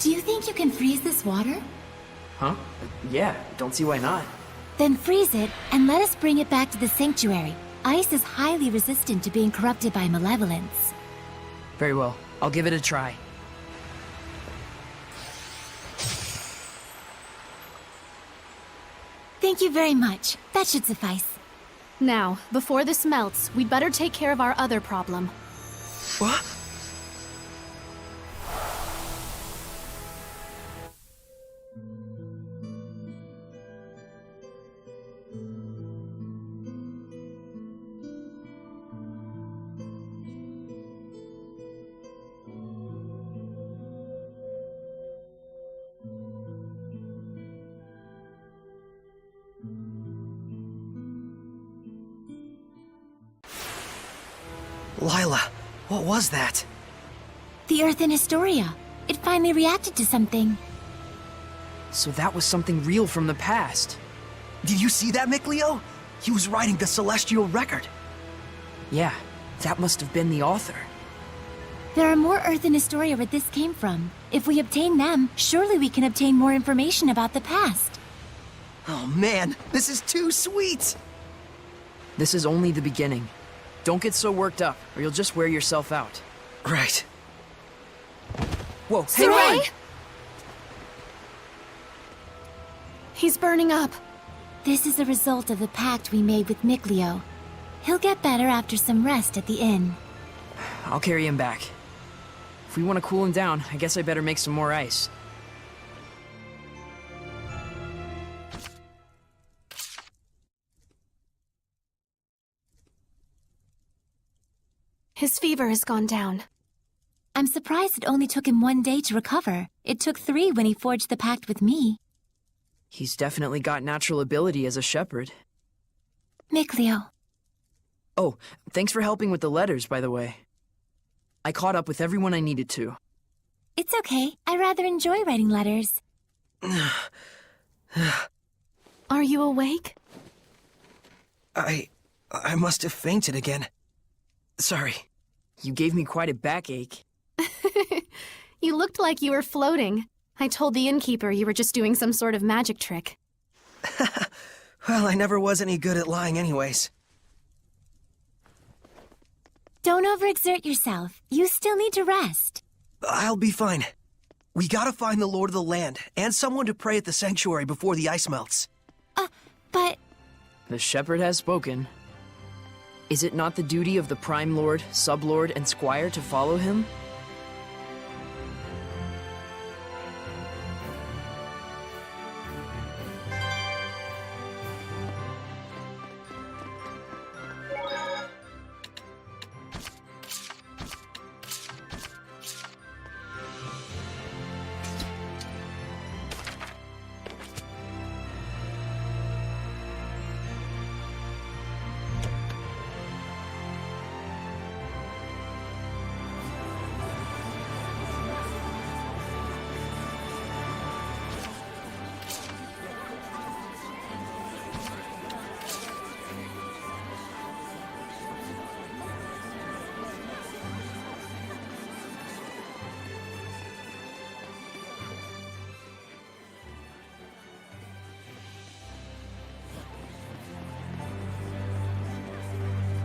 do you think you can freeze this water? Huh? Yeah, don't see why not. Then freeze it and let us bring it back to the sanctuary. Ice is highly resistant to being corrupted by malevolence. Very well. I'll give it a try. Thank you very much. That should suffice. Now, before this melts, we'd better take care of our other problem. What? Lila, what was that? The Earth in Historia. It finally reacted to something. So that was something real from the past. Did you see that, Mikleo? He was writing the celestial record. Yeah, that must have been the author. There are more Earth in Historia where this came from. If we obtain them, surely we can obtain more information about the past. Oh man, this is too sweet! This is only the beginning. Don't get so worked up, or you'll just wear yourself out. Right. Whoa, hey, Sarai! on! He's burning up. This is a result of the pact we made with Mikleo. He'll get better after some rest at the inn. I'll carry him back. If we want to cool him down, I guess I better make some more ice. His fever has gone down. I'm surprised it only took him 1 day to recover. It took 3 when he forged the pact with me. He's definitely got natural ability as a shepherd. Mikleo. Oh, thanks for helping with the letters, by the way. I caught up with everyone I needed to. It's okay. I rather enjoy writing letters. Are you awake? I must have fainted again. Sorry. You gave me quite a backache. You looked like you were floating. I told the innkeeper you were just doing some sort of magic trick. Well, I never was any good at lying anyways. Don't overexert yourself. You still need to rest. I'll be fine. We gotta find the Lord of the Land, and someone to pray at the sanctuary before the ice melts. But... The shepherd has spoken. Is it not the duty of the Prime Lord, Sublord, and Squire to follow him?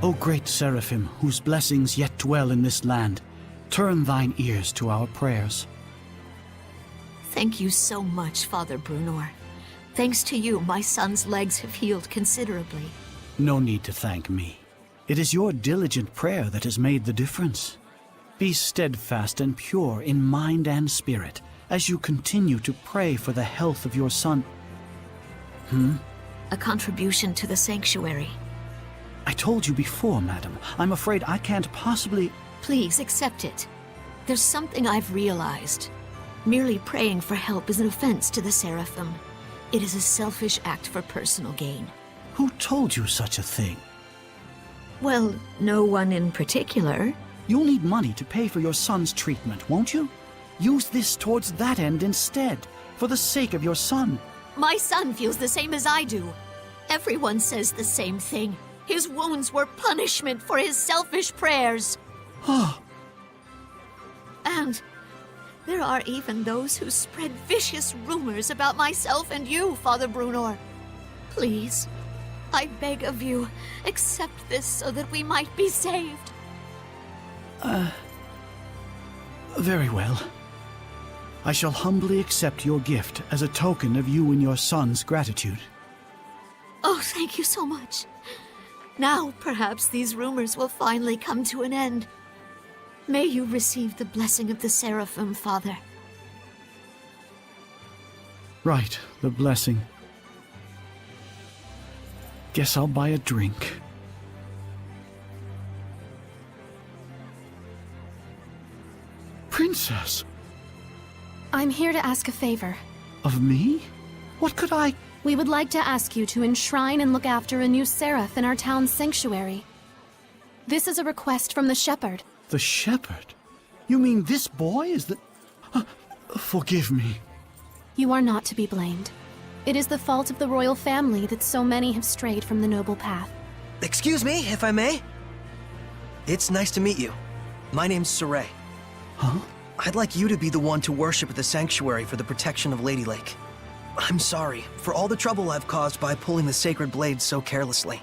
O great Seraphim, whose blessings yet dwell in this land, turn thine ears to our prayers. Thank you so much, Father Brunor. Thanks to you, my son's legs have healed considerably. No need to thank me. It is your diligent prayer that has made the difference. Be steadfast and pure in mind and spirit as you continue to pray for the health of your son. A contribution to the sanctuary. I told you before, madam. I'm afraid I can't possibly... Please accept it. There's something I've realized. Merely praying for help is an offense to the Seraphim. It is a selfish act for personal gain. Who told you such a thing? Well, no one in particular. You'll need money to pay for your son's treatment, won't you? Use this towards that end instead, for the sake of your son. My son feels the same as I do. Everyone says the same thing. His wounds were punishment for his selfish prayers. And there are even those who spread vicious rumors about myself and you, Father Brunor. Please, I beg of you, accept this so that we might be saved. Very well. I shall humbly accept your gift as a token of you and your son's gratitude. Oh, thank you so much. Now, perhaps these rumors will finally come to an end. May you receive the blessing of the Seraphim, Father. Right, the blessing. Guess I'll buy a drink. Princess! I'm here to ask a favor. Of me? What could I... We would like to ask you to enshrine and look after a new seraph in our town's sanctuary. This is a request from the shepherd. The shepherd? You mean this boy is the... forgive me. You are not to be blamed. It is the fault of the royal family that so many have strayed from the noble path. Excuse me, if I may? It's nice to meet you. My name's Saray. Huh? I'd like you to be the one to worship at the sanctuary for the protection of Lady Lake. I'm sorry for all the trouble I've caused by pulling the sacred blade so carelessly.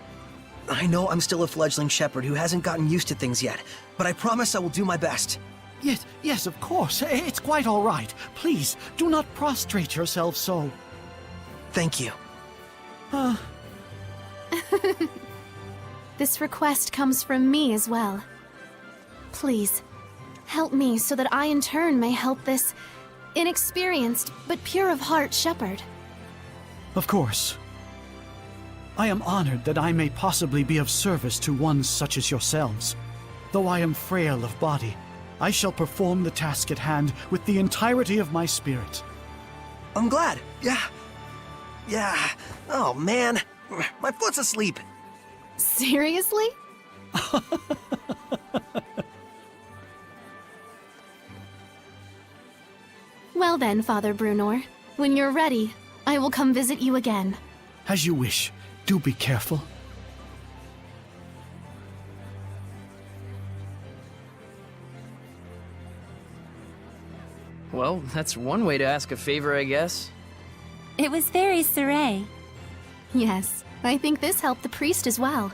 I know I'm still a fledgling shepherd who hasn't gotten used to things yet, but I promise I will do my best. Yes, of course. It's quite all right. Please, do not prostrate yourself so. Thank you. This request comes from me as well. Please, help me so that I in turn may help this inexperienced but pure of heart shepherd. Of course. I am honored that I may possibly be of service to ones such as yourselves. Though I am frail of body, I shall perform the task at hand with the entirety of my spirit. I'm glad. Yeah. Oh, man. My foot's asleep. Seriously? Well then, Father Brunor. When you're ready, I will come visit you again. As you wish. Do be careful. Well, that's one way to ask a favor, I guess. It was very Saray. Yes, I think this helped the priest as well.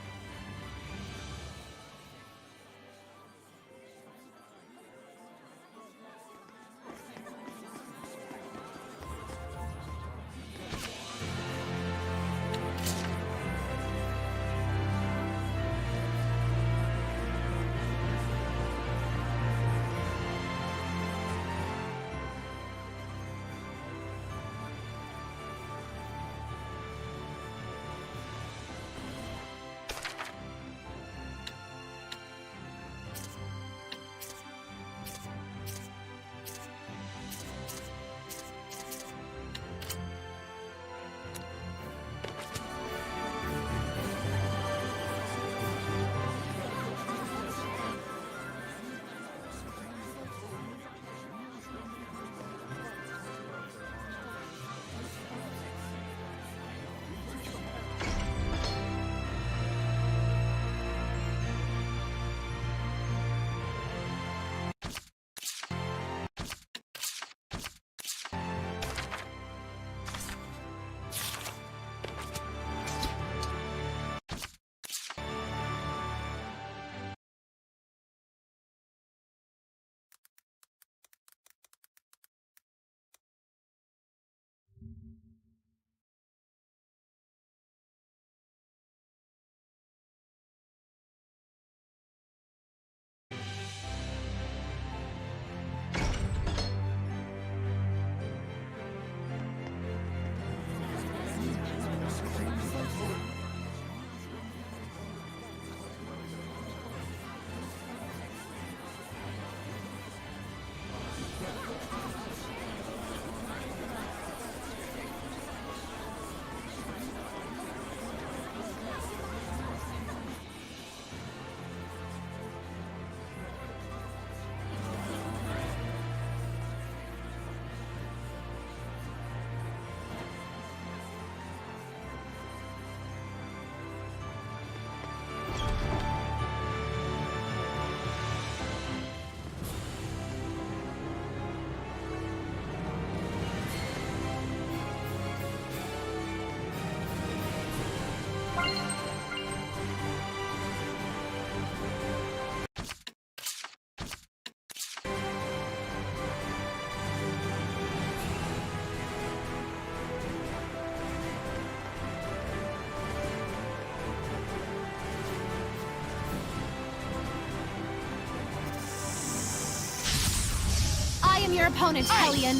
your opponent, Hellion.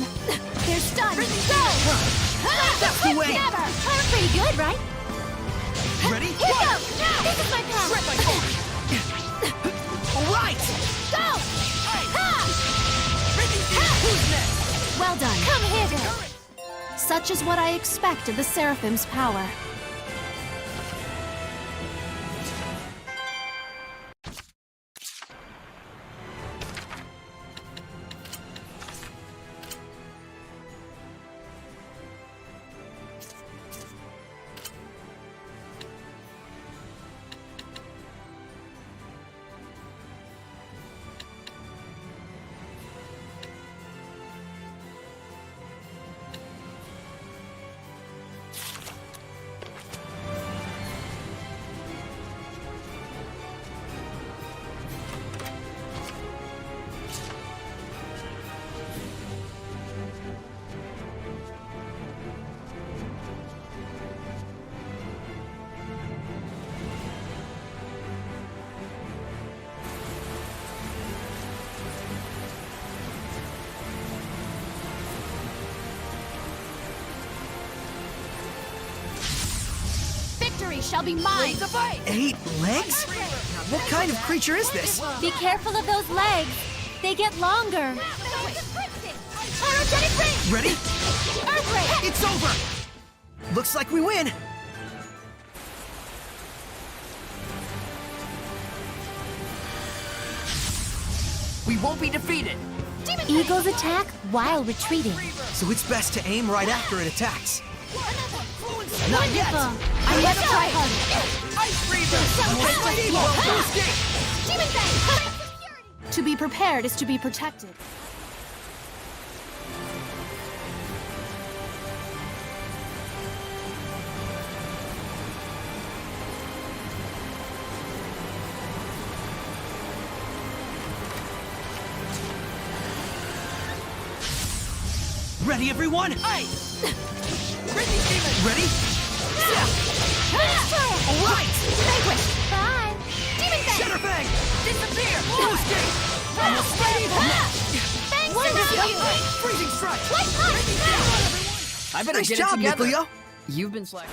They're stunned. Go! That's the way! Never! Pretty good, right? Ready? Here goes! This is my path! All right! Go! Ha! Who's next? Well done. Come hither! Such is what I expect of the Seraphim's power. Victory shall be mine! 8 legs? What kind of creature is this? Be careful of those legs. They get longer. Energetic ring! Ready? Earthquake! It's over! Looks like we win! We won't be defeated. Eagles attack while retreating. So it's best to aim right after it attacks. Not yet! I never try harder. Demon Fang! To be prepared is to be protected. Ready, everyone? Aye! Ready? All right! Vanquish! Bye! Demon Fang! Shadowfang! Disappear! Close game! Almost ready! Thanks Wonderful! to you! Freezing strike! White punch! I better Nice get job, it together. Nicleo! You've been slacking.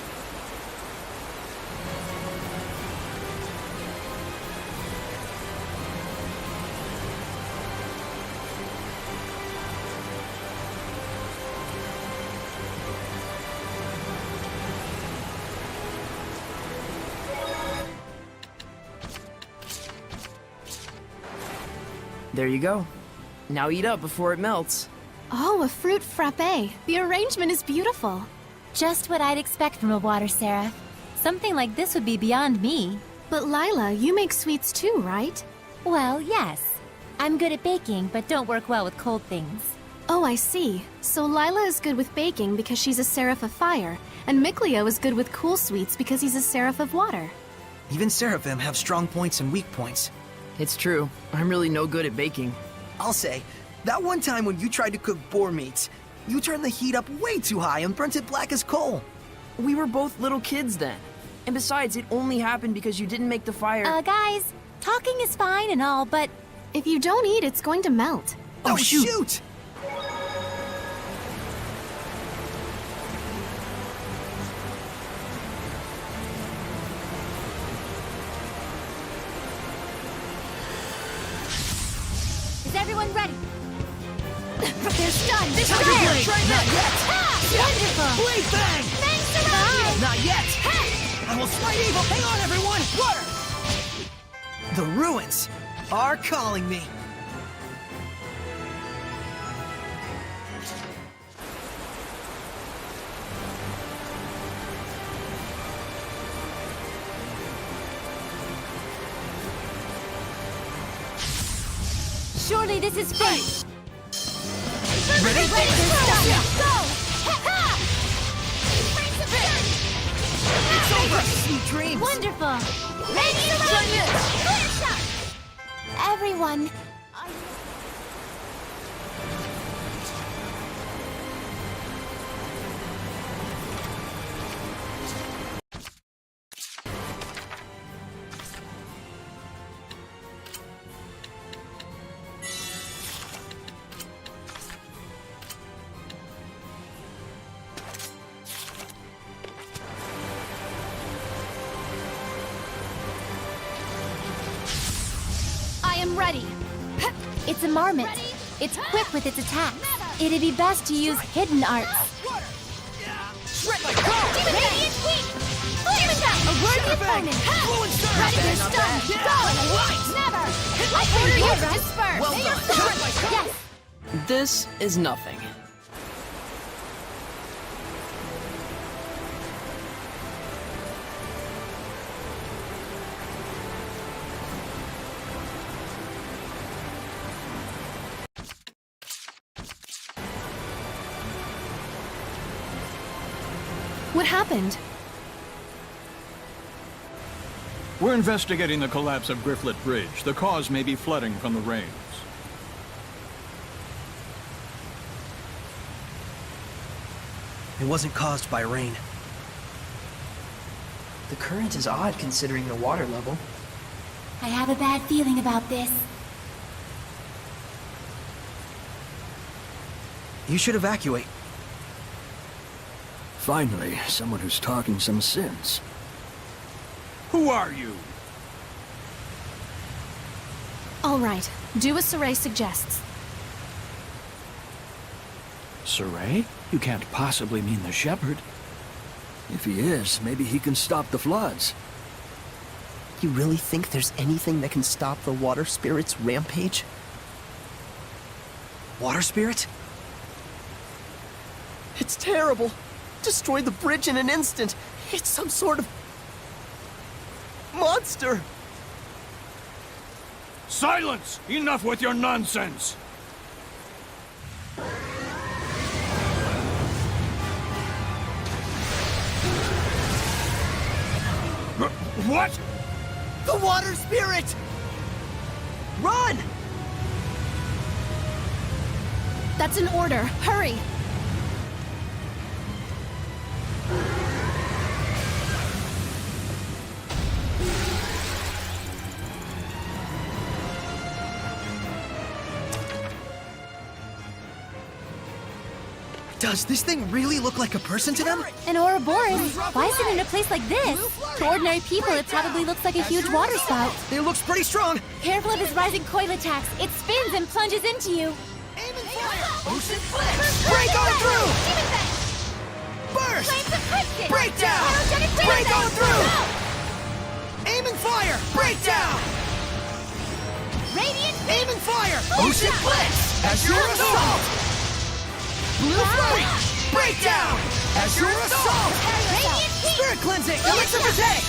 There you go. Now eat up before it melts. Oh, a fruit frappe. The arrangement is beautiful. Just what I'd expect from a water seraph. Something like this would be beyond me. But Lila, you make sweets too, right? Well, yes. I'm good at baking, but don't work well with cold things. Oh, I see. So Lila is good with baking because she's a seraph of fire, and Nicleo is good with cool sweets because he's a seraph of water. Even Seraphim have strong points and weak points. It's true. I'm really no good at baking. I'll say, that one time when you tried to cook boar meats, you turned the heat up way too high and burnt it black as coal. We were both little kids then. And besides, it only happened because you didn't make the fire. Guys, talking is fine and all, but If you don't eat, it's going to melt. Oh, shoot! is everyone ready? They're stunned! Tiger Blade! Not yet! Wonderful! Blade Bang! Thanks a lot! Not yet! I will smite evil! Hang on, everyone! Water! The ruins are calling me. Surely this is fate! Ready? Go! It's over! Sweet dreams! Wonderful! Radiant Giant! Clear shot! Everyone! I'm ready. It's a marmot. It's quick with its attacks. It'd be best to use hidden arts. Radiant Heat! A worthy opponent! Ready your stun! Go! Never! I order you to spur! Well done. Yes! This is nothing. What happened? We're investigating the collapse of Grifflet Bridge. The cause may be flooding from the rains. It wasn't caused by rain. The current is odd considering the water level. I have a bad feeling about this. You should evacuate. Finally, someone who's talking some sense. Who are you? All right, do as Saray suggests. Saray? You can't possibly mean the shepherd. If he is, maybe he can stop the floods. You really think there's anything that can stop the water spirit's rampage? Water spirit? It's terrible. Destroyed the bridge in an instant. It's some sort of monster. Silence! Enough with your nonsense! What? The water spirit! Run! That's an order. Hurry! Does this thing really look like a person to them? An Ouroboros? Why is it in a place like this? To ordinary people, it probably looks like a huge water spout. It looks pretty strong. Careful of his rising coil attacks. It spins and plunges into you. Aim and fire! Ocean flick! Break on through! Burst! Breakdown! Break on through! Aim and fire! Breakdown! Radiant Aim and fire! Ocean flicks! As your assault! Blue flurry! Breakdown! As your assault! Spirit cleansing! Elixir protect!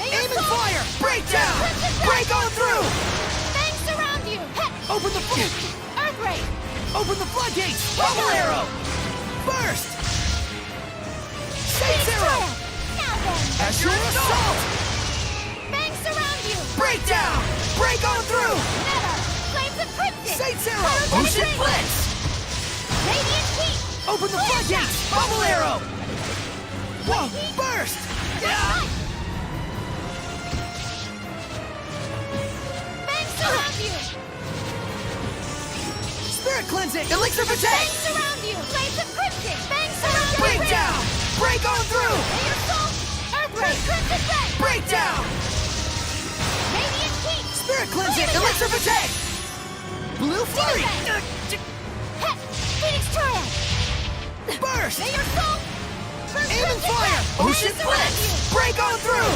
Aim and fire! Breakdown! Break on through! Fangs around you! Open the Earthquake! Open the floodgates! Bubble arrow! Burst! Saints arrow! Now then! As your assault! Fangs around you! Breakdown! Break on through! Never! Flames of crimson! Saints arrow! Ocean blitz! Radiant heat! Open the floodgates! Bubble arrow! Whoa! Burst! Fangs around you! Spirit cleansing! Elixir protect! Fangs around you! Flames of crimson! Fangs around you! Breakdown! Break on through! Earthquake! Crimson ray! Breakdown! Radiant heat! Spirit cleansing! Elixir protect! Blue flurry! Phoenix Triad! Burst! May your soul! Aim and fire! Ocean blitz! Break on through!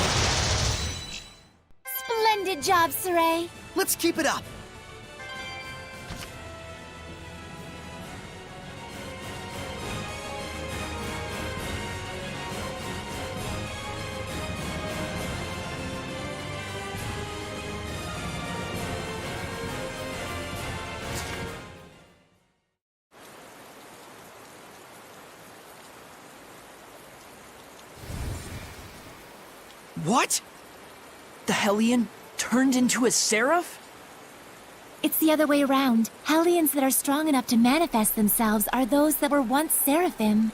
Splendid job, Saray! Let's keep it up! What? The Hellion turned into a seraph? It's the other way around. Hellions that are strong enough to manifest themselves are those that were once seraphim.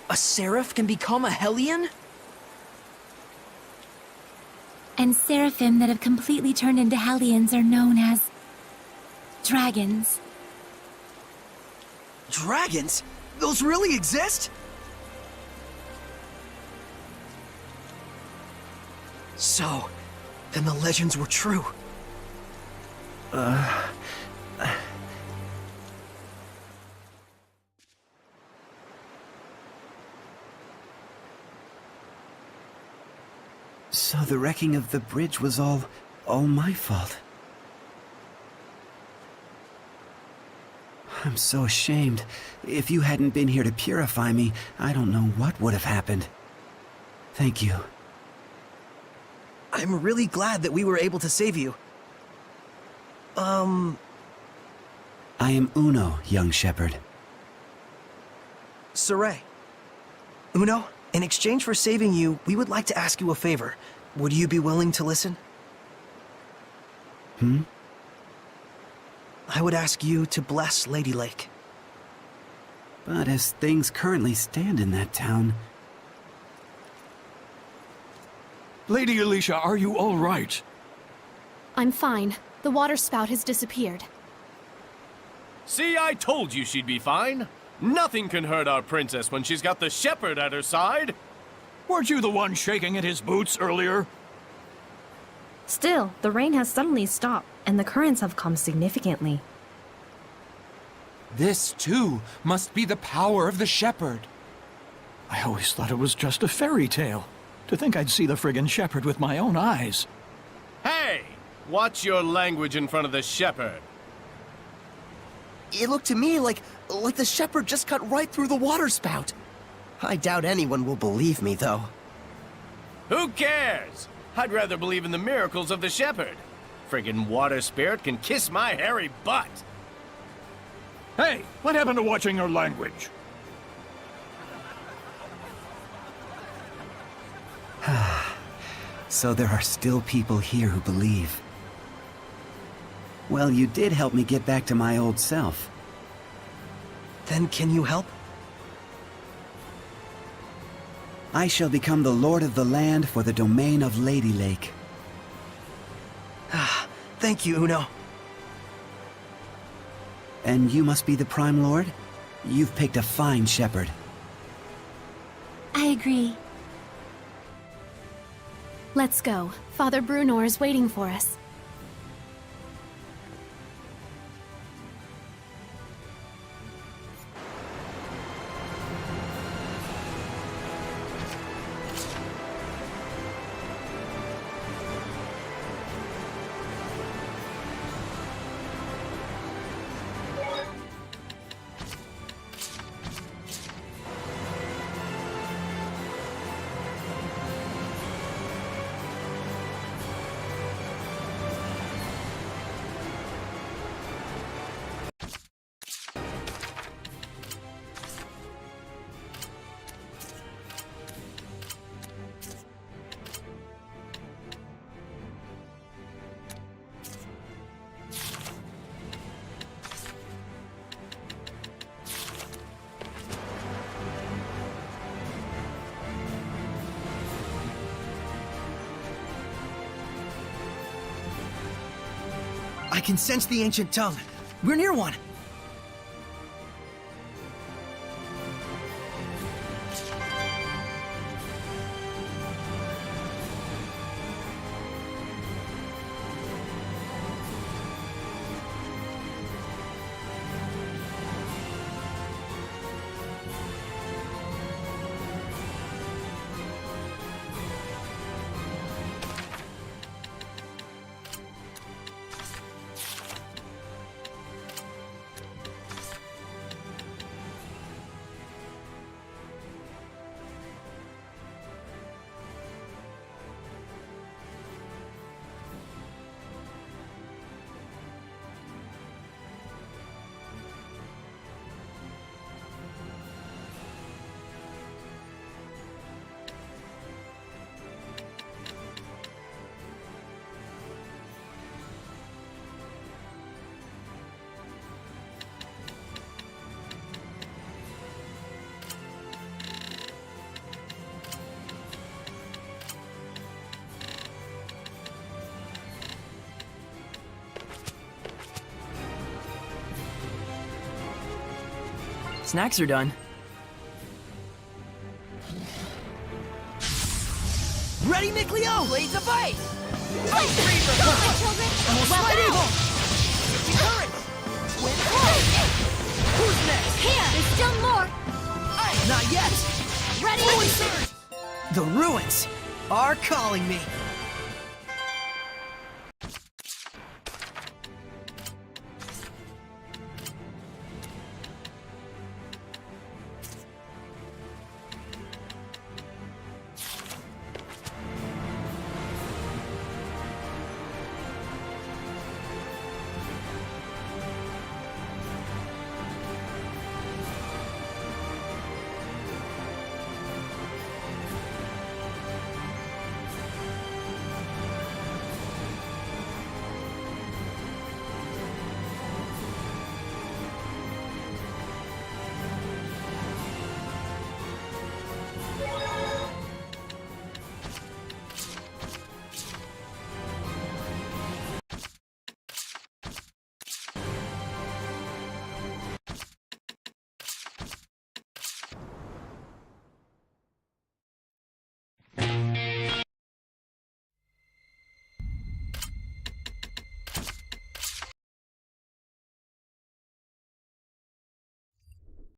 A seraph can become a Hellion? And seraphim that have completely turned into hellions are known as dragons. Dragons? Those really exist? So, then the legends were true. So the wrecking of the bridge was all my fault. I'm so ashamed. If you hadn't been here to purify me, I don't know what would have happened. Thank you. I'm really glad that we were able to save you. I am Uno, young shepherd. Saray. Uno, in exchange for saving you, we would like to ask you a favor. Would you be willing to listen? I would ask you to bless Lady Lake. But as things currently stand in that town... Lady Alicia, are you all right? I'm fine. The water spout has disappeared. See, I told you she'd be fine. Nothing can hurt our princess when she's got the shepherd at her side. Weren't you the one shaking at his boots earlier? Still, the rain has suddenly stopped, and the currents have calmed significantly. This, too, must be the power of the shepherd. I always thought it was just a fairy tale. To think I'd see the friggin' shepherd with my own eyes. Hey! Watch your language in front of the shepherd. It looked to me like the shepherd just cut right through the water spout. I doubt anyone will believe me, though. Who cares? I'd rather believe in the miracles of the shepherd. Friggin' water spirit can kiss my hairy butt. Hey, what happened to watching your language? So there are still people here who believe. Well, you did help me get back to my old self. Then can you help? I shall become the lord of the land for the domain of Lady Lake. Thank you, Uno. And you must be the Prime Lord? You've picked a fine shepherd. I agree. Let's go. Father Brunor is waiting for us. I can sense the ancient tongue. We're near one. Snacks are done. Ready, Mikleo? Blades of ice! Go, my children! Almost Well right, done! Eagle! Who's next? Here! There's still more! Not yet! Ready? The ruins are calling me.